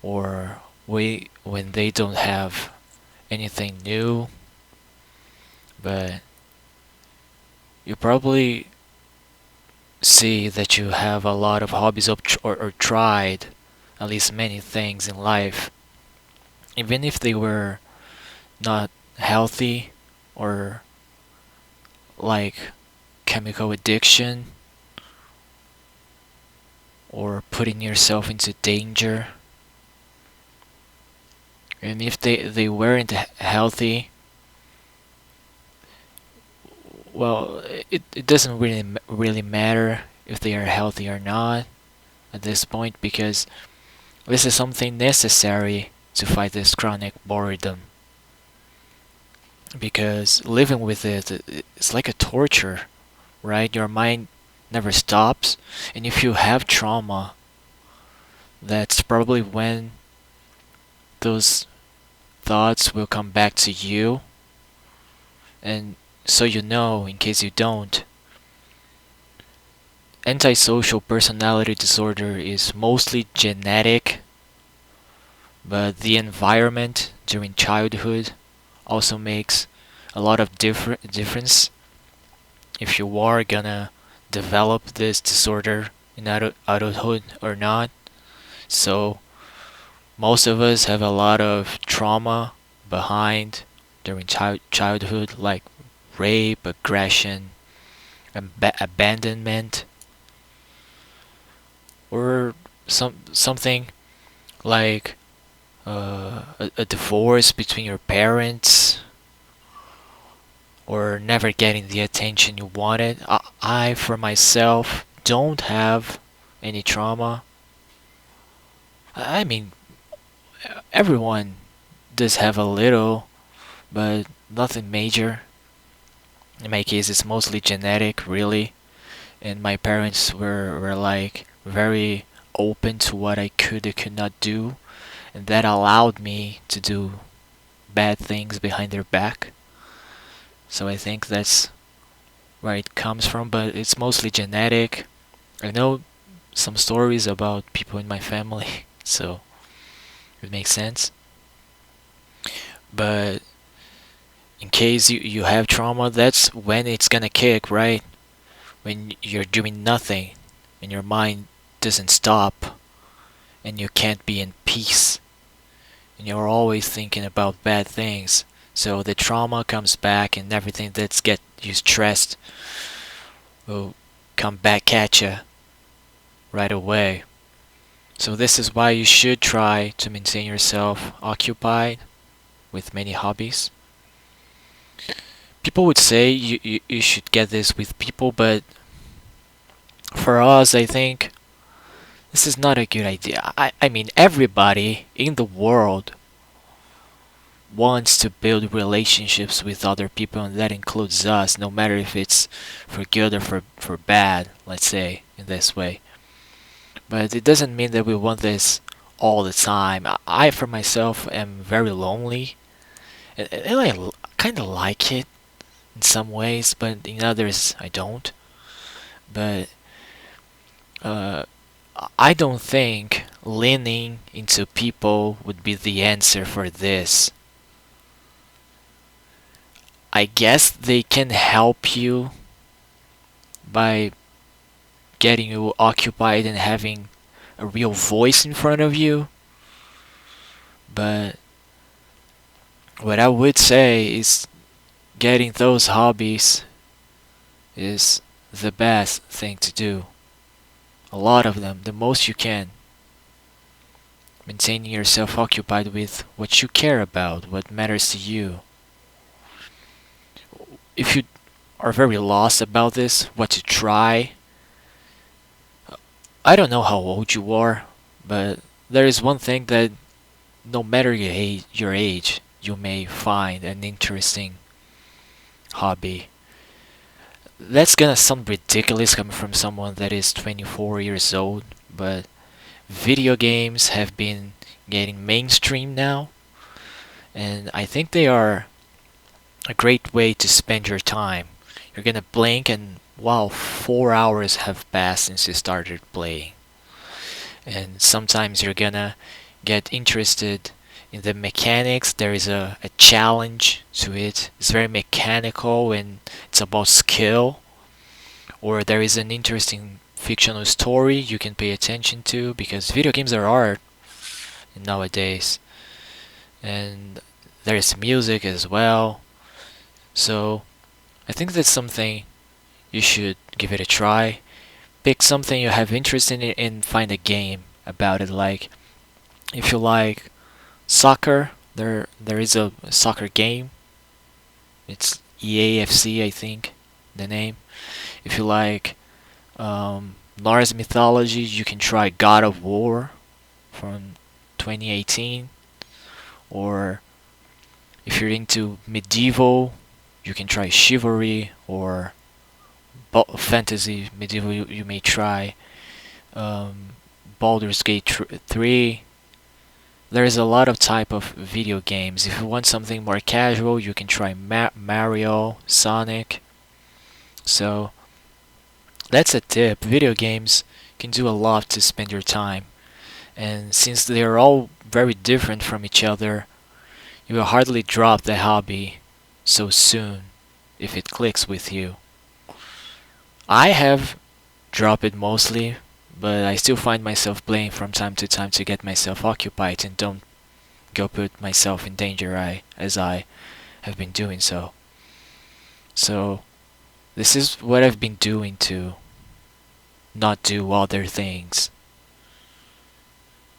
or when they don't have anything new. But you probably see that you have a lot of hobbies or tried at least many things in life, even if they were not healthy or like chemical addiction or putting yourself into danger. And if they weren't healthy, well, it doesn't really matter if they are healthy or not at this point because this is something necessary to fight this chronic boredom. Because living with it's like a torture, right? Your mind never stops, and if you have trauma, that's probably when those thoughts will come back to you. And so you know, in case you don't, Antisocial Personality Disorder is mostly genetic, but the environment during childhood also makes a lot of difference if you are gonna develop this disorder in adulthood or not. So most of us have a lot of trauma behind during childhood, like rape, aggression, abandonment, or something like a divorce between your parents, or never getting the attention you wanted. I for myself don't have any trauma, I mean, everyone does have a little, but nothing major. In my case, it's mostly genetic, really. And my parents were like very open to what I could or could not do, and that allowed me to do bad things behind their back. So I think that's where it comes from, but it's mostly genetic. I know some stories about people in my family, so it makes sense. But in case you have trauma, that's when it's gonna kick, right? When you're doing nothing and your mind doesn't stop and you can't be in peace and you're always thinking about bad things. So the trauma comes back and everything that's get you stressed will come back at you right away. So this is why you should try to maintain yourself occupied with many hobbies. People would say you should get this with people, but for us, I think this is not a good idea. I mean, everybody in the world wants to build relationships with other people, and that includes us, no matter if it's for good or for bad, let's say, in this way. But it doesn't mean that we want this all the time. I for myself, am very lonely, and I kind of like it in some ways, but in others, I don't. But uh, I don't think leaning into people would be the answer for this. I guess they can help you by getting you occupied and having a real voice in front of you. But what I would say is getting those hobbies is the best thing to do. A lot of them, the most you can. Maintaining yourself occupied with what you care about, what matters to you. If you are very lost about this, what to try, I don't know how old you are, but there is one thing that no matter your age, you may find an interesting hobby. That's gonna sound ridiculous coming from someone that is 24 years old, but video games have been getting mainstream now, and I think they are a great way to spend your time. You're gonna blink and wow, 4 hours have passed since you started playing. And sometimes you're gonna get interested in the mechanics. There is a challenge to it. It's very mechanical and it's about skill. Or there is an interesting fictional story you can pay attention to because video games are art nowadays. And there's music as well. So I think that's something you should give it a try. Pick something you have interest in it and find a game about it. Like if you like soccer, there is a soccer game. It's EAFC, I think, the name. If you like Norse mythology, you can try God of War from 2018. Or if you're into medieval, you can try Chivalry or fantasy medieval. You may try Baldur's Gate 3. There's a lot of type of video games. If you want something more casual, you can try Mario, Sonic. So that's a tip. Video games can do a lot to spend your time. And since they are all very different from each other, you will hardly drop the hobby so soon if it clicks with you. I have dropped it mostly, but I still find myself playing from time to time to get myself occupied and don't go put myself in danger as I have been doing so. So this is what I've been doing to not do other things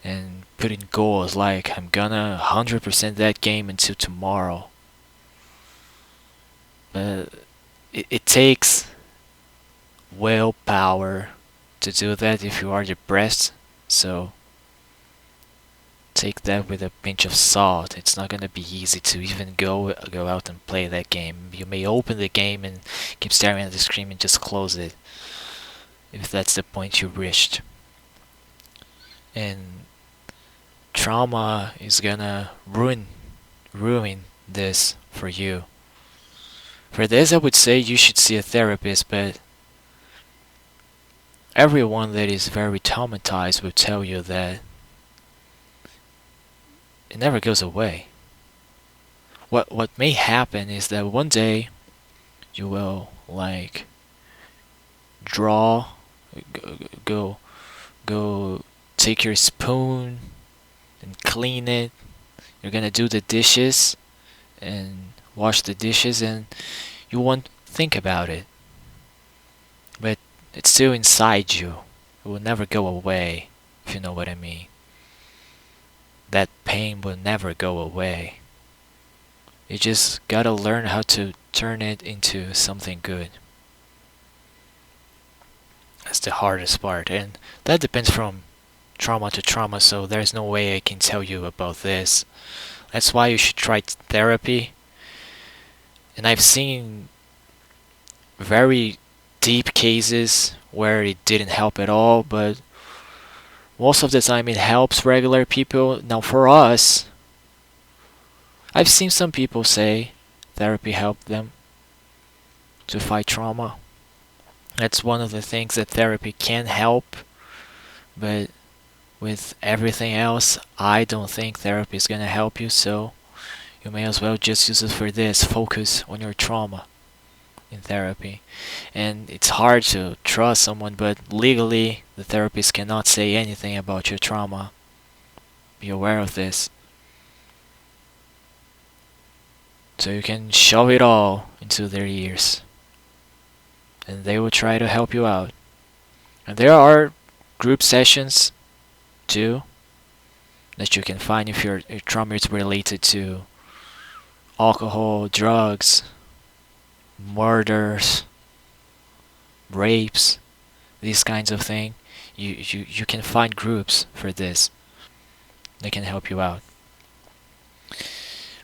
and putting goals like I'm gonna 100% that game until tomorrow. But it takes willpower to do that if you are depressed. So take that with a pinch of salt. It's not gonna be easy to even go out and play that game. You may open the game and keep staring at the screen and just close it if that's the point you reached. And trauma is gonna ruin this for you. For this, I would say you should see a therapist, but everyone that is very traumatized will tell you that it never goes away. What may happen is that one day you will like draw, go go take your spoon and clean it. You're gonna do the dishes and wash the dishes, and you won't think about it. But it's still inside you. It will never go away, if you know what I mean. That pain will never go away. You just gotta learn how to turn it into something good. That's the hardest part, and that depends from trauma to trauma, so there's no way I can tell you about this. That's why you should try therapy. And I've seen very deep cases where it didn't help at all, but most of the time it helps regular people. Now for us, I've seen some people say therapy helped them to fight trauma. That's one of the things that therapy can help, but with everything else, I don't think therapy is gonna help you, so you may as well just use it for this. Focus on your trauma in therapy. And it's hard to trust someone, but legally, the therapist cannot say anything about your trauma. Be aware of this. So you can shove it all into their ears, and they will try to help you out. And there are group sessions too that you can find if your trauma is related to alcohol, drugs, murders, rapes, these kinds of things. You can find groups for this. They can help you out.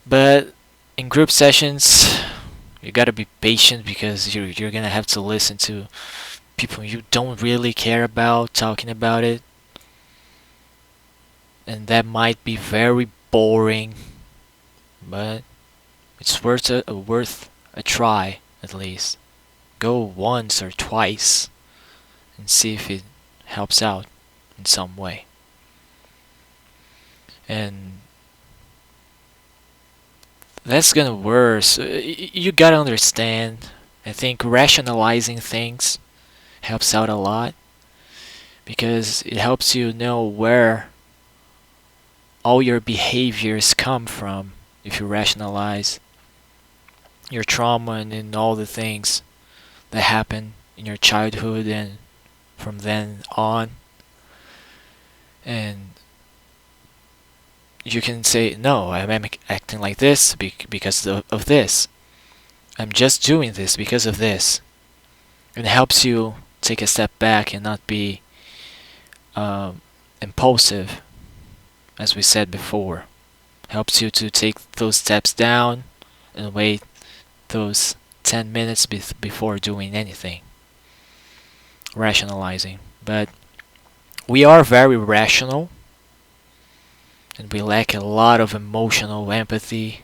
But in group sessions, you gotta be patient because you're gonna have to listen to people you don't really care about talking about it, and that might be very boring, but it's worth a try at least. Go once or twice and see if it helps out in some way. And that's gonna worse. You gotta understand. I think rationalizing things helps out a lot because it helps you know where all your behaviors come from if you rationalize your trauma and all the things that happen in your childhood and from then on. And you can say, no, I'm acting like this because of this. I'm just doing this because of this. It helps you take a step back and not be impulsive, as we said before. Helps you to take those steps down and wait those 10 minutes before doing anything. Rationalizing. But we are very rational, and we lack a lot of emotional empathy.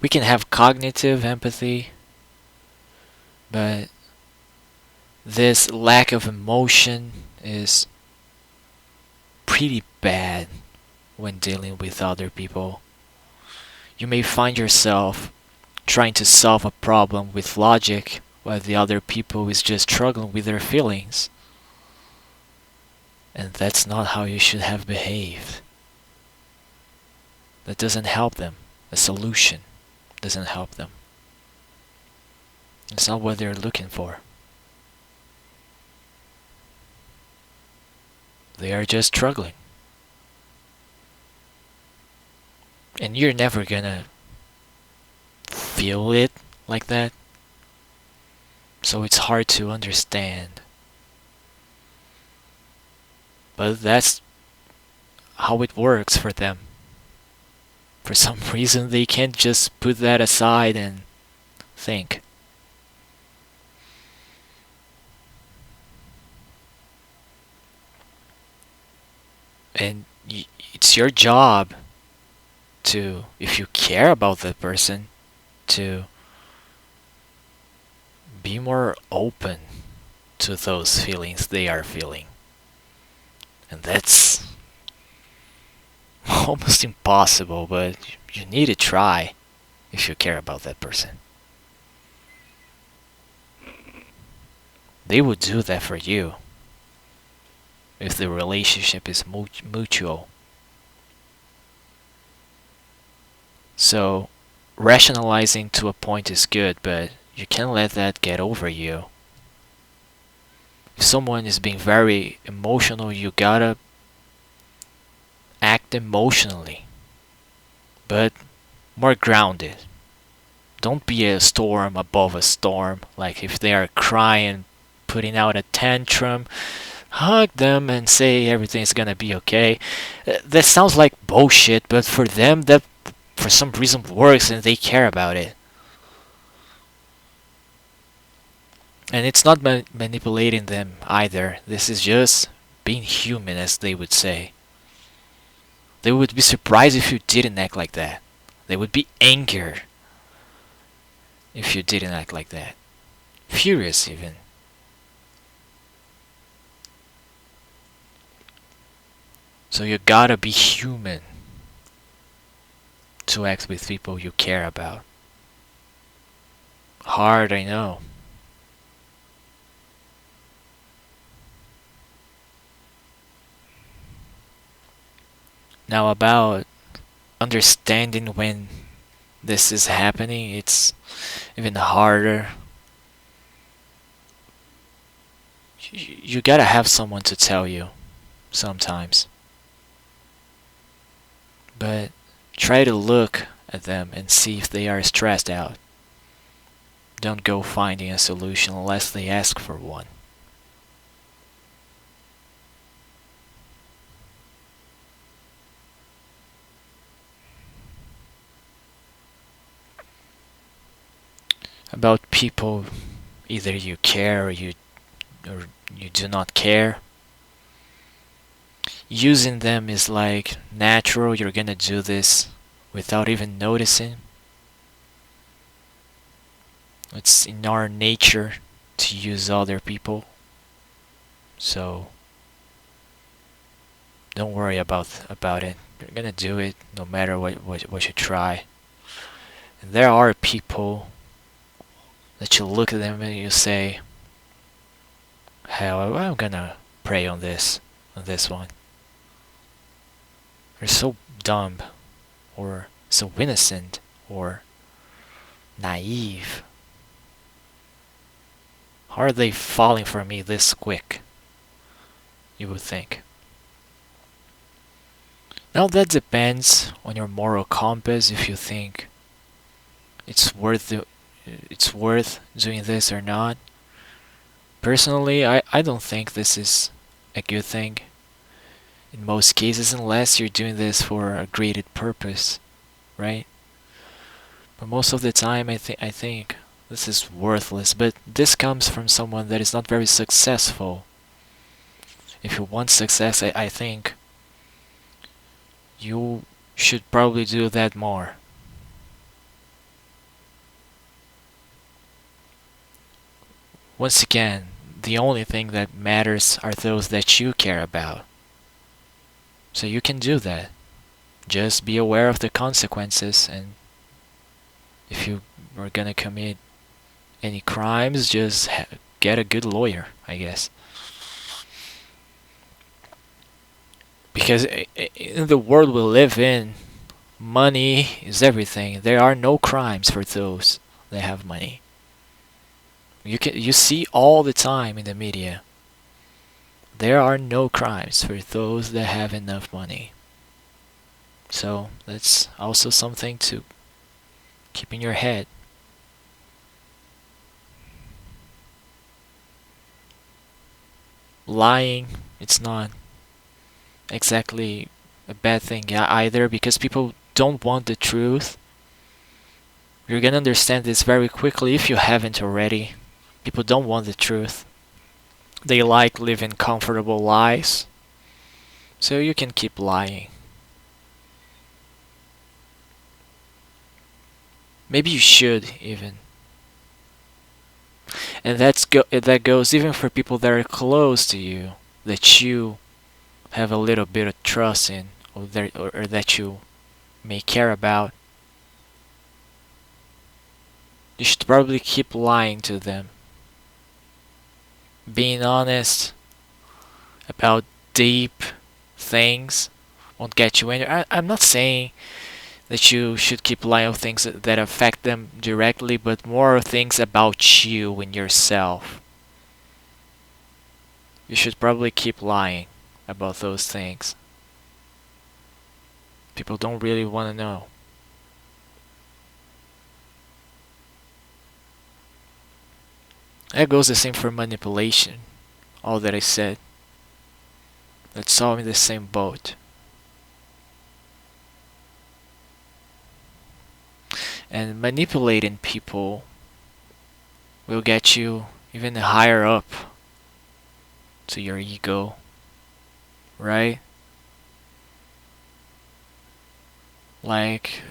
We can have cognitive empathy, but this lack of emotion is pretty bad when dealing with other people. You may find yourself trying to solve a problem with logic while the other people is just struggling with their feelings. And that's not how you should have behaved. That doesn't help them. A solution doesn't help them. It's not what they're looking for. They are just struggling. And you're never gonna feel it like that. So it's hard to understand. But that's how it works for them. For some reason, they can't just put that aside and think. And it's your job to, if you care about that person, to be more open to those feelings they are feeling. And that's almost impossible, but you need to try if you care about that person. They would do that for you if the relationship is mutual. So, rationalizing to a point is good, but you can't let that get over you. If someone is being very emotional, you gotta act emotionally, but more grounded. Don't be a storm above a storm. Like if they are crying, putting out a tantrum, hug them and say everything's gonna be okay. That sounds like bullshit, but for them, that for some reason works and they care about it. And it's not manipulating them either. This is just being human, as they would say. They would be surprised if you didn't act like that. They would be angered if you didn't act like that. Furious, even. So you gotta be human to act with people you care about. Hard, I know. Now, about understanding when this is happening, it's even harder. You gotta have someone to tell you sometimes. But try to look at them and see if they are stressed out. Don't go finding a solution unless they ask for one. About people, either you care or you do not care. Using them is like natural. You're gonna do this without even noticing. It's in our nature to use other people. So don't worry about it. You're gonna do it no matter what you try. And there are people that you look at them and you say, "Hell, I'm gonna pray on this one." They're so dumb, or so innocent, or naive. How are they falling for me this quick? You would think. Now that depends on your moral compass if you think it's worth doing this or not. Personally, I don't think this is a good thing in most cases unless you're doing this for a graded purpose, right? But most of the time I think this is worthless, but this comes from someone that is not very successful. If you want success, I think you should probably do that more. Once again, the only thing that matters are those that you care about. So you can do that. Just be aware of the consequences, and if you are gonna commit any crimes, just get a good lawyer, I guess. Because in the world we live in, money is everything. There are no crimes for those that have money. You see all the time in the media. There are no crimes for those that have enough money. So that's also something to keep in your head. Lying, it's not exactly a bad thing either, because people don't want the truth. You're gonna understand this very quickly if you haven't already. People don't want the truth. They like living comfortable lives, so you can keep lying. Maybe you should even. And that goes even for people that are close to you, that you have a little bit of trust in, or that you may care about. You should probably keep lying to them. Being honest about deep things won't get you anywhere. I'm not saying that you should keep lying on things that affect them directly, but more things about you and yourself. You should probably keep lying about those things. People don't really want to know. That goes the same for manipulation. All that I said. That's all in the same boat. And manipulating people will get you even higher up to your ego, right? Like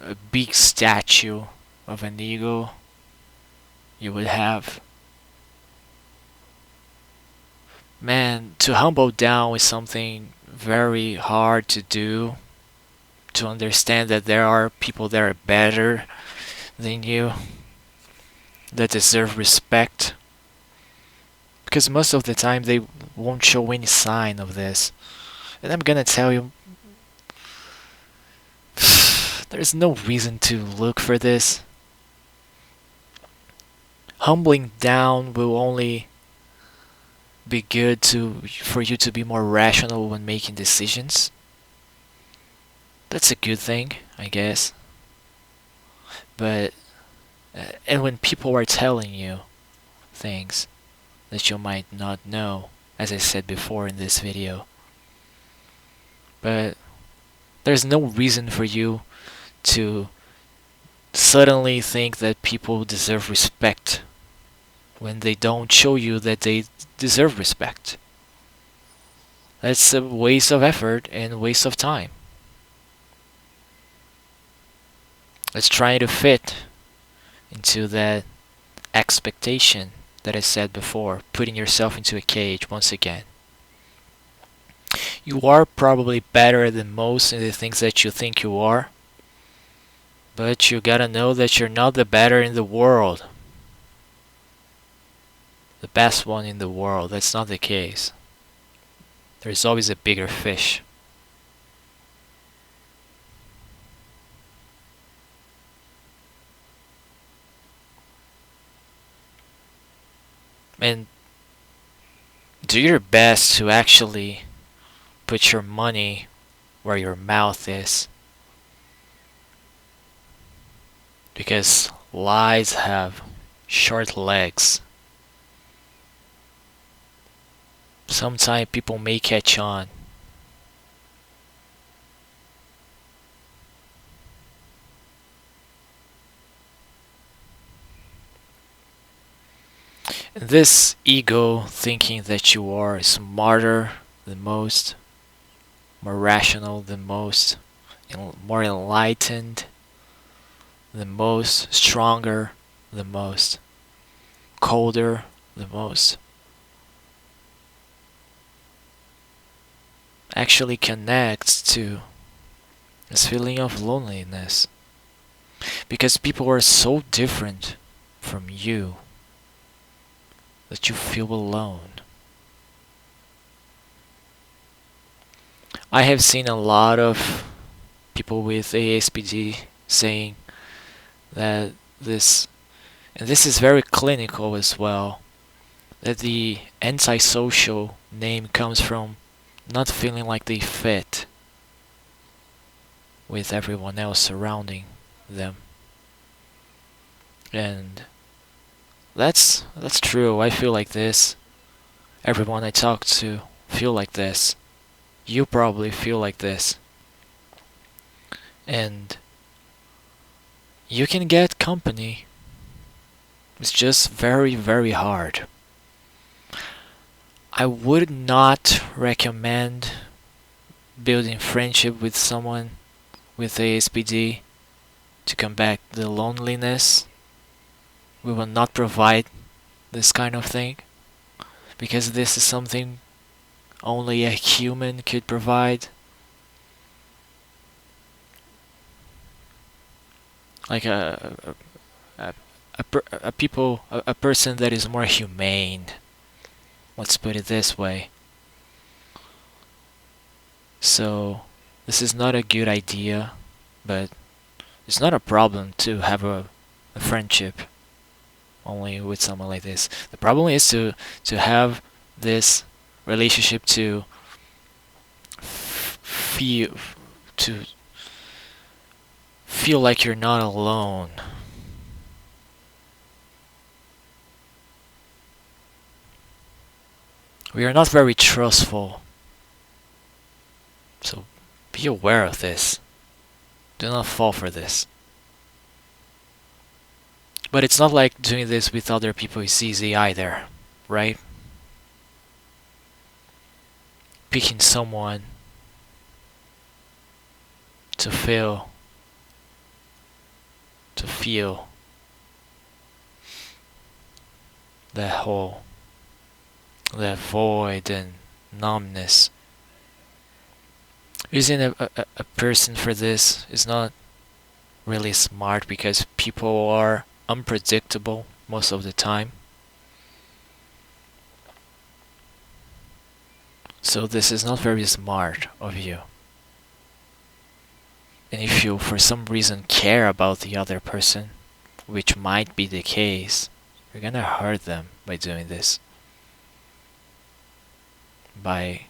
a big statue of an ego you would have. Man, to humble down is something very hard to do. To understand that there are people that are better than you, that deserve respect. Because most of the time they won't show any sign of this. And I'm gonna tell you, there's no reason to look for this. Humbling down will only be good for you to be more rational when making decisions. That's a good thing, I guess. But and when people are telling you things that you might not know, as I said before in this video, but there's no reason for you to suddenly think that people deserve respect when they don't show you that they deserve respect. That's a waste of effort and waste of time. It's trying to fit into that expectation that I said before, putting yourself into a cage once again. You are probably better than most in the things that you think you are, but you gotta know that you're not the better in the world. The best one in the world. That's not the case. There's always a bigger fish. And do your best to actually put your money where your mouth is. Because lies have short legs. Sometimes people may catch on. And this ego thinking that you are smarter than most, more rational than most, more enlightened than most, stronger than most, colder than most, actually connects to this feeling of loneliness. Because people are so different from you that you feel alone. I have seen a lot of people with ASPD saying that this, and this is very clinical as well, that the antisocial name comes from not feeling like they fit with everyone else surrounding them. And that's true. I feel like this. Everyone I talk to feel like this. You probably feel like this. And you can get company. It's just very, very hard. I would not recommend building friendship with someone with ASPD to combat the loneliness. We will not provide this kind of thing because this is something only a human could provide. Like a person that is more humane. Let's put it this way. So this is not a good idea, but it's not a problem to have a friendship only with someone like this. The problem is to have this relationship to feel to feel like you're not alone. We are not very trustful, so be aware of this. Do not fall for this. But it's not like doing this with other people is easy either, right? Picking someone to feel that hole, that void and numbness. Using a person for this is not really smart because people are unpredictable most of the time. So this is not very smart of you. And if you for some reason care about the other person, which might be the case, you're gonna hurt them by doing this. By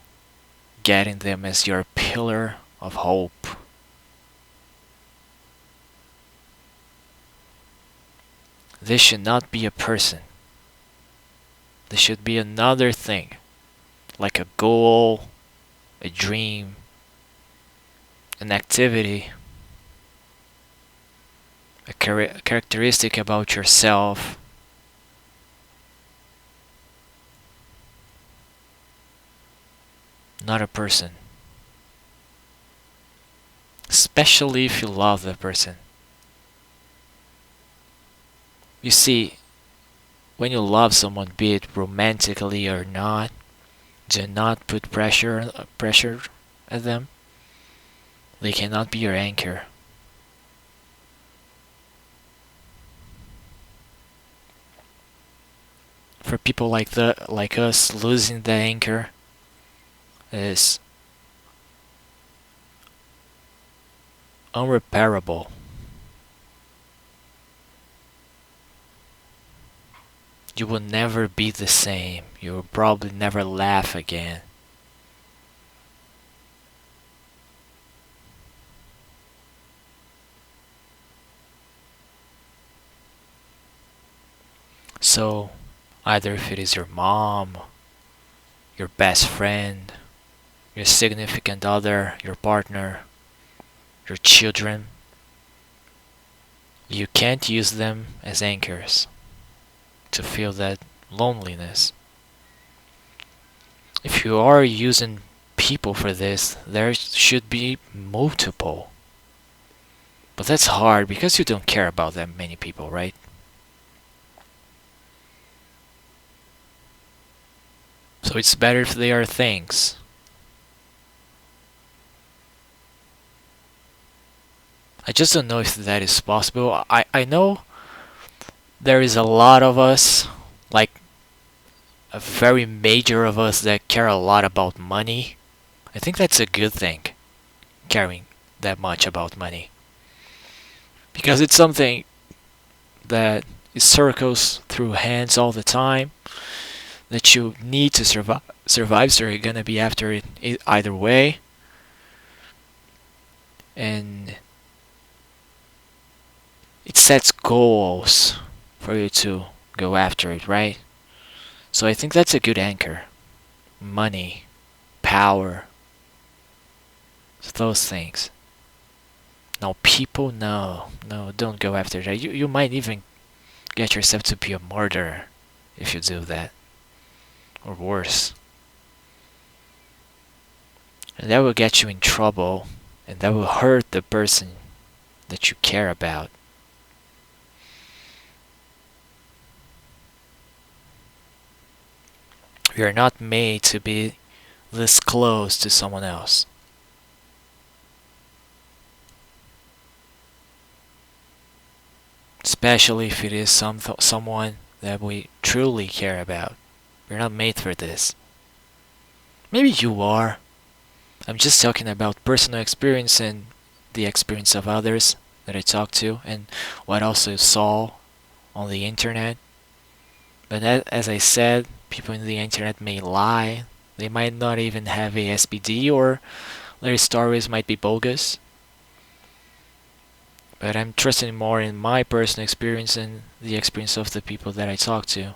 getting them as your pillar of hope. This should not be a person. This should be another thing, like a goal, a dream, an activity, a characteristic about yourself. Not a person. Especially if you love the person. You see, when you love someone, be it romantically or not, do not put pressure at them. They cannot be your anchor. For people like us, losing the anchor is unrepairable. You will never be the same. You will probably never laugh again. So, either if it is your mom, your best friend, your significant other, your partner, your children, you can't use them as anchors to feel that loneliness. If you are using people for this, there should be multiple. But that's hard because you don't care about that many people, right? So it's better if they are things. I just don't know if that is possible. I know there is a lot of us, like a very major of us that care a lot about money. I think that's a good thing, caring that much about money. Because it's something that it circles through hands all the time, that you need to survive, so you're gonna be after it either way. And it sets goals for you to go after it, right? So I think that's a good anchor. Money, power, Those things. Now, people, no, don't go after that. You might even get yourself to be a murderer if you do that, or worse. And that will get you in trouble, and that will hurt the person that you care about. We are not made to be this close to someone else. Especially if it is someone that we truly care about. We're not made for this. Maybe you are. I'm just talking about personal experience and the experience of others that I talked to and what I also saw on the internet. But as I said, people in the internet may lie. They might not even have ASPD, or their stories might be bogus. But I'm trusting more in my personal experience and the experience of the people that I talk to.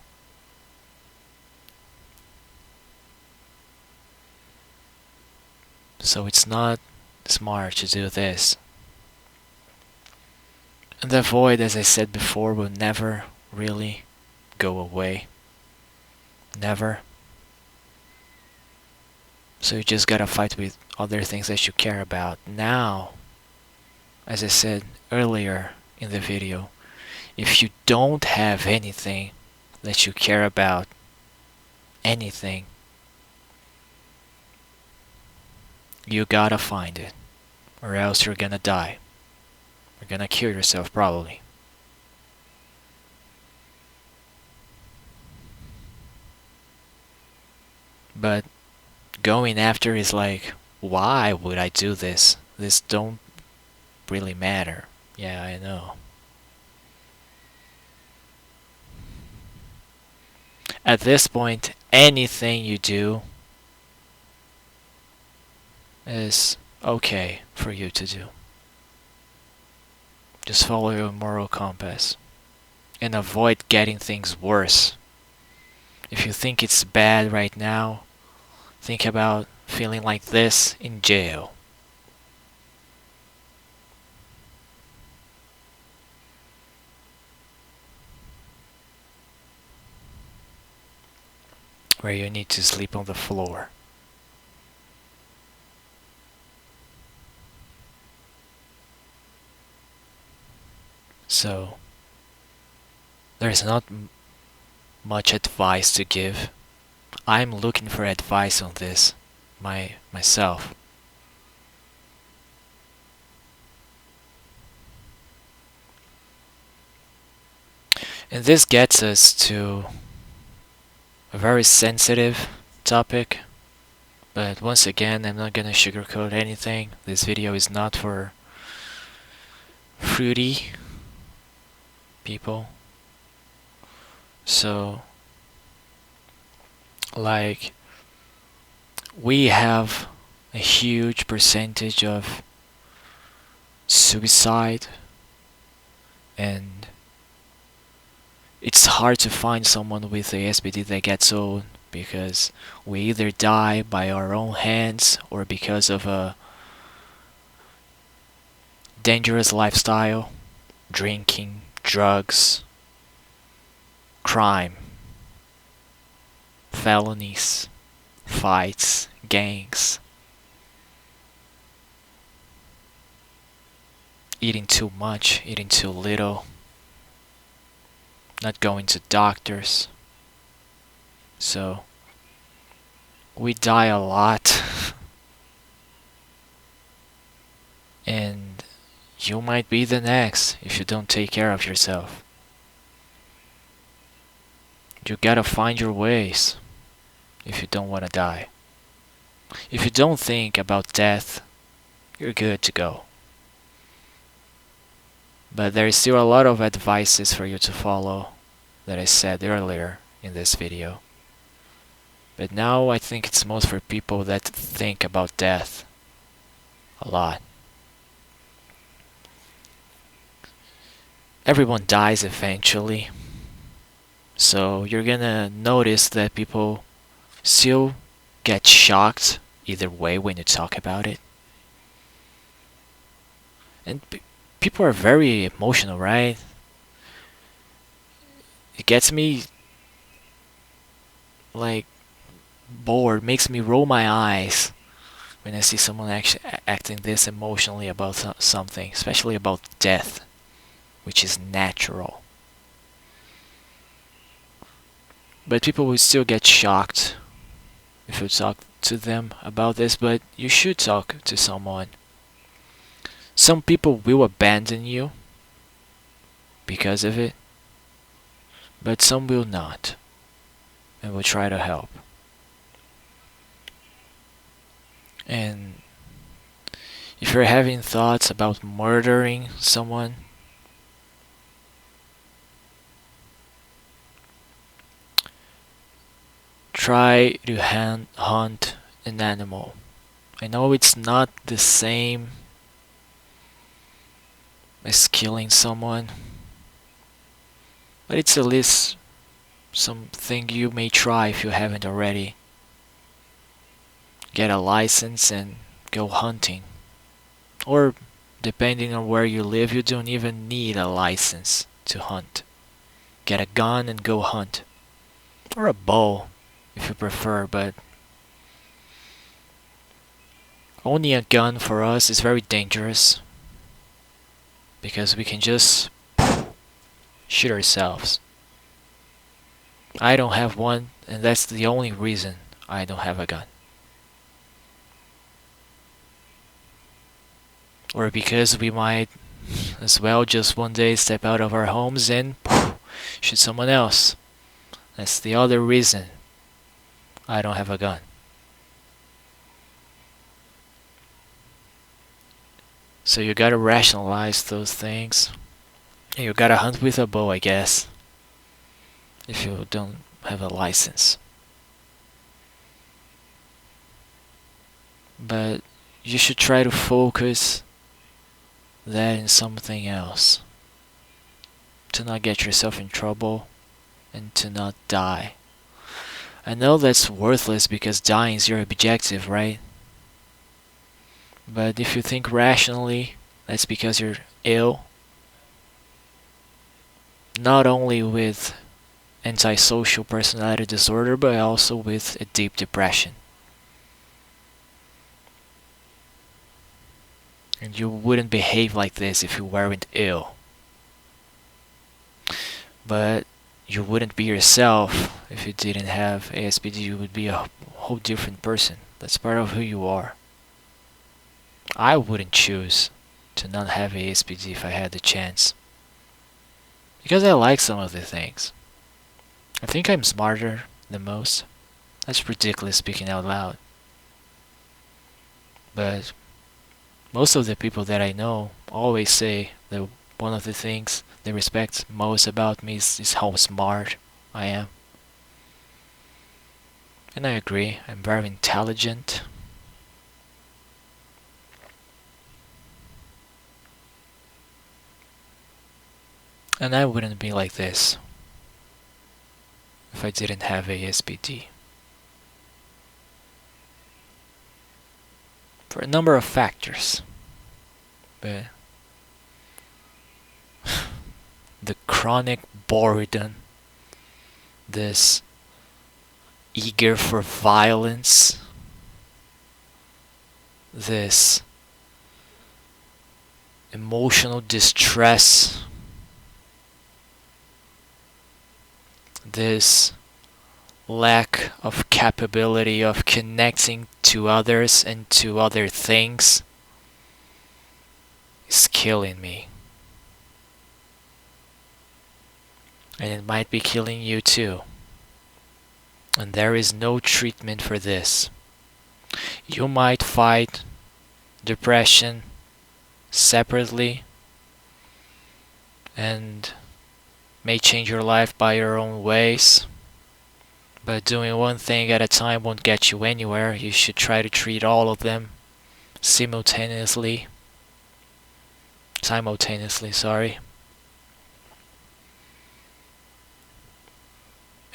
So it's not smart to do this. And the void, as I said before, will never really go away. Never. So you just gotta fight with other things that you care about. Now, as I said earlier in the video, if you don't have anything that you care about, anything, you gotta find it, or else you're gonna die. You're gonna kill yourself probably. But going after is like, why would I do this? This don't really matter. Yeah, I know. At this point, anything you do is okay for you to do. Just follow your moral compass and avoid getting things worse. If you think it's bad right now, think about feeling like this in jail. Where you need to sleep on the floor. So, there's not much advice to give. I'm looking for advice on this myself. And this gets us to a very sensitive topic, but once again, I'm not gonna sugarcoat anything. This video is not for fruity people. So, like, we have a huge percentage of suicide, and it's hard to find someone with ASPD that gets old, because we either die by our own hands or because of a dangerous lifestyle, drinking, drugs, crime, felonies, fights, gangs, eating too much, eating too little, not going to doctors. So we die a lot. And you might be the next if you don't take care of yourself. You gotta find your ways if you don't want to die. If you don't think about death, you're good to go. But there is still a lot of advices for you to follow that I said earlier in this video. But now I think it's most for people that think about death a lot. Everyone dies eventually. So you're gonna notice that people still get shocked either way when you talk about it. And people are very emotional, right? It gets me like bored, makes me roll my eyes when I see someone actually acting this emotionally about something, especially about death, which is natural. But people will still get shocked if you talk to them about this, but you should talk to someone. Some people will abandon you because of it, but some will not and will try to help. And if you're having thoughts about murdering someone, try to hunt an animal. I know it's not the same as killing someone, but it's at least something you may try if you haven't already. Get a license and go hunting. Or, depending on where you live, you don't even need a license to hunt. Get a gun and go hunt. Or a bow, if you prefer, but owning a gun for us is very dangerous because we can just shoot ourselves. I don't have one, and that's the only reason I don't have a gun. Or because we might as well just one day step out of our homes and shoot someone else. That's the other reason I don't have a gun. So you gotta rationalize those things. And you gotta hunt with a bow, I guess, if you don't have a license. But you should try to focus that in something else. To not get yourself in trouble and to not die. I know that's worthless because dying is your objective, right? But if you think rationally, that's because you're ill. Not only with Antisocial Personality Disorder, but also with a deep depression. And you wouldn't behave like this if you weren't ill. But you wouldn't be yourself if you didn't have ASPD. You would be a whole different person. That's part of who you are. I wouldn't choose to not have ASPD if I had the chance. Because I like some of the things. I think I'm smarter than most. That's ridiculous speaking out loud. But most of the people that I know always say that one of the things they respect most about me is how smart I am. And I agree, I'm very intelligent. And I wouldn't be like this if I didn't have ASPD. For a number of factors. But the chronic boredom, this eager for violence, this emotional distress, this lack of capability of connecting to others and to other things is killing me. And it might be killing you too. And there is no treatment for this. You might fight depression separately and may change your life by your own ways. But doing one thing at a time won't get you anywhere. You should try to treat all of them simultaneously. Sorry.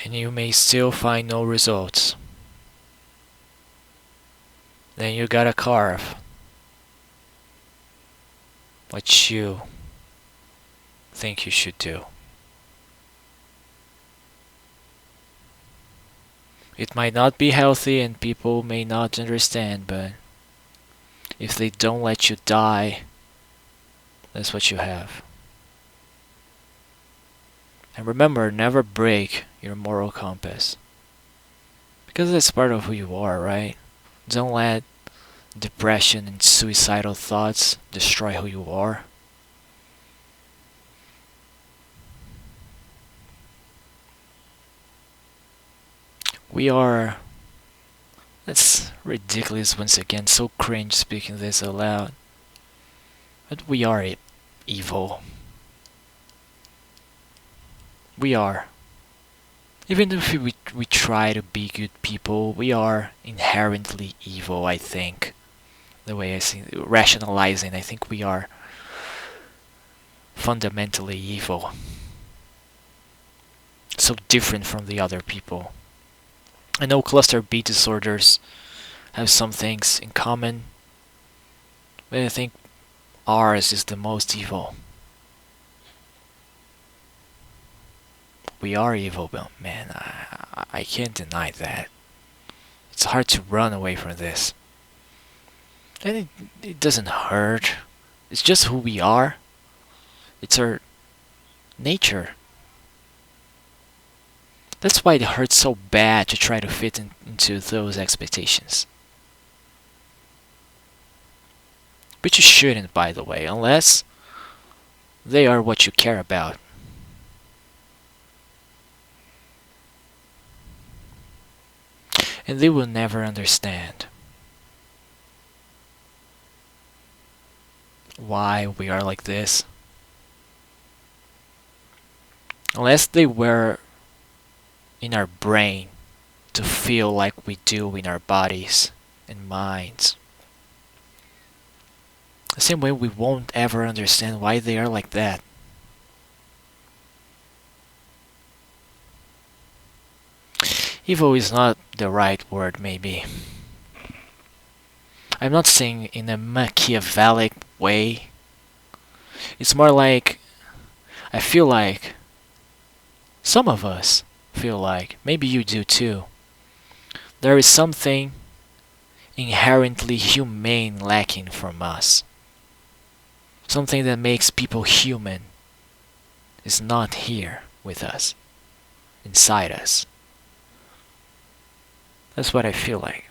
And you may still find no results. Then you gotta carve. what you think you should do. It might not be healthy and people may not understand, but if they don't let you die, that's what you have. And remember, never break your moral compass. Because that's part of who you are, right? Don't let depression and suicidal thoughts destroy who you are. We are... That's ridiculous once again, so cringe speaking this aloud. But we are evil. We are. Even if we try to be good people, we are inherently evil, I think. The way I see it, rationalizing, I think we are fundamentally evil. So different from the other people. I know cluster B disorders have some things in common, but I think ours is the most evil. We are evil, but man, I can't deny that. It's hard to run away from this. And it doesn't hurt. It's just who we are. It's our nature. That's why it hurts so bad to try to fit into those expectations. But you shouldn't, by the way, unless they are what you care about. And they will never understand why we are like this. Unless they were in our brain to feel like we do in our bodies and minds. The same way we won't ever understand why they are like that. Evil is not the right word, maybe. I'm not saying in a Machiavellic way. It's more like, I feel like, some of us feel like, maybe you do too, there is something inherently humane lacking from us. Something that makes people human is not here with us, inside us. That's what I feel like.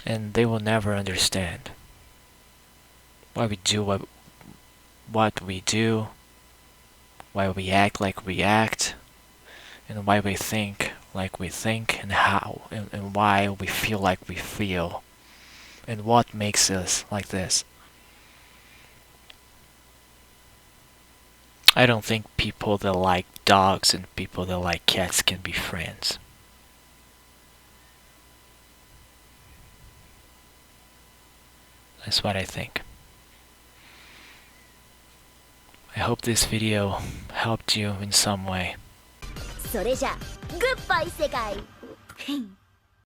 And they will never understand why we do what we do, why we act like we act, and why we think like we think, and how, and why we feel like we feel, and what makes us like this. I don't think people that like dogs and people that like cats can be friends. That's what I think. I hope this video helped you in some way. それじゃ、グッバイ世界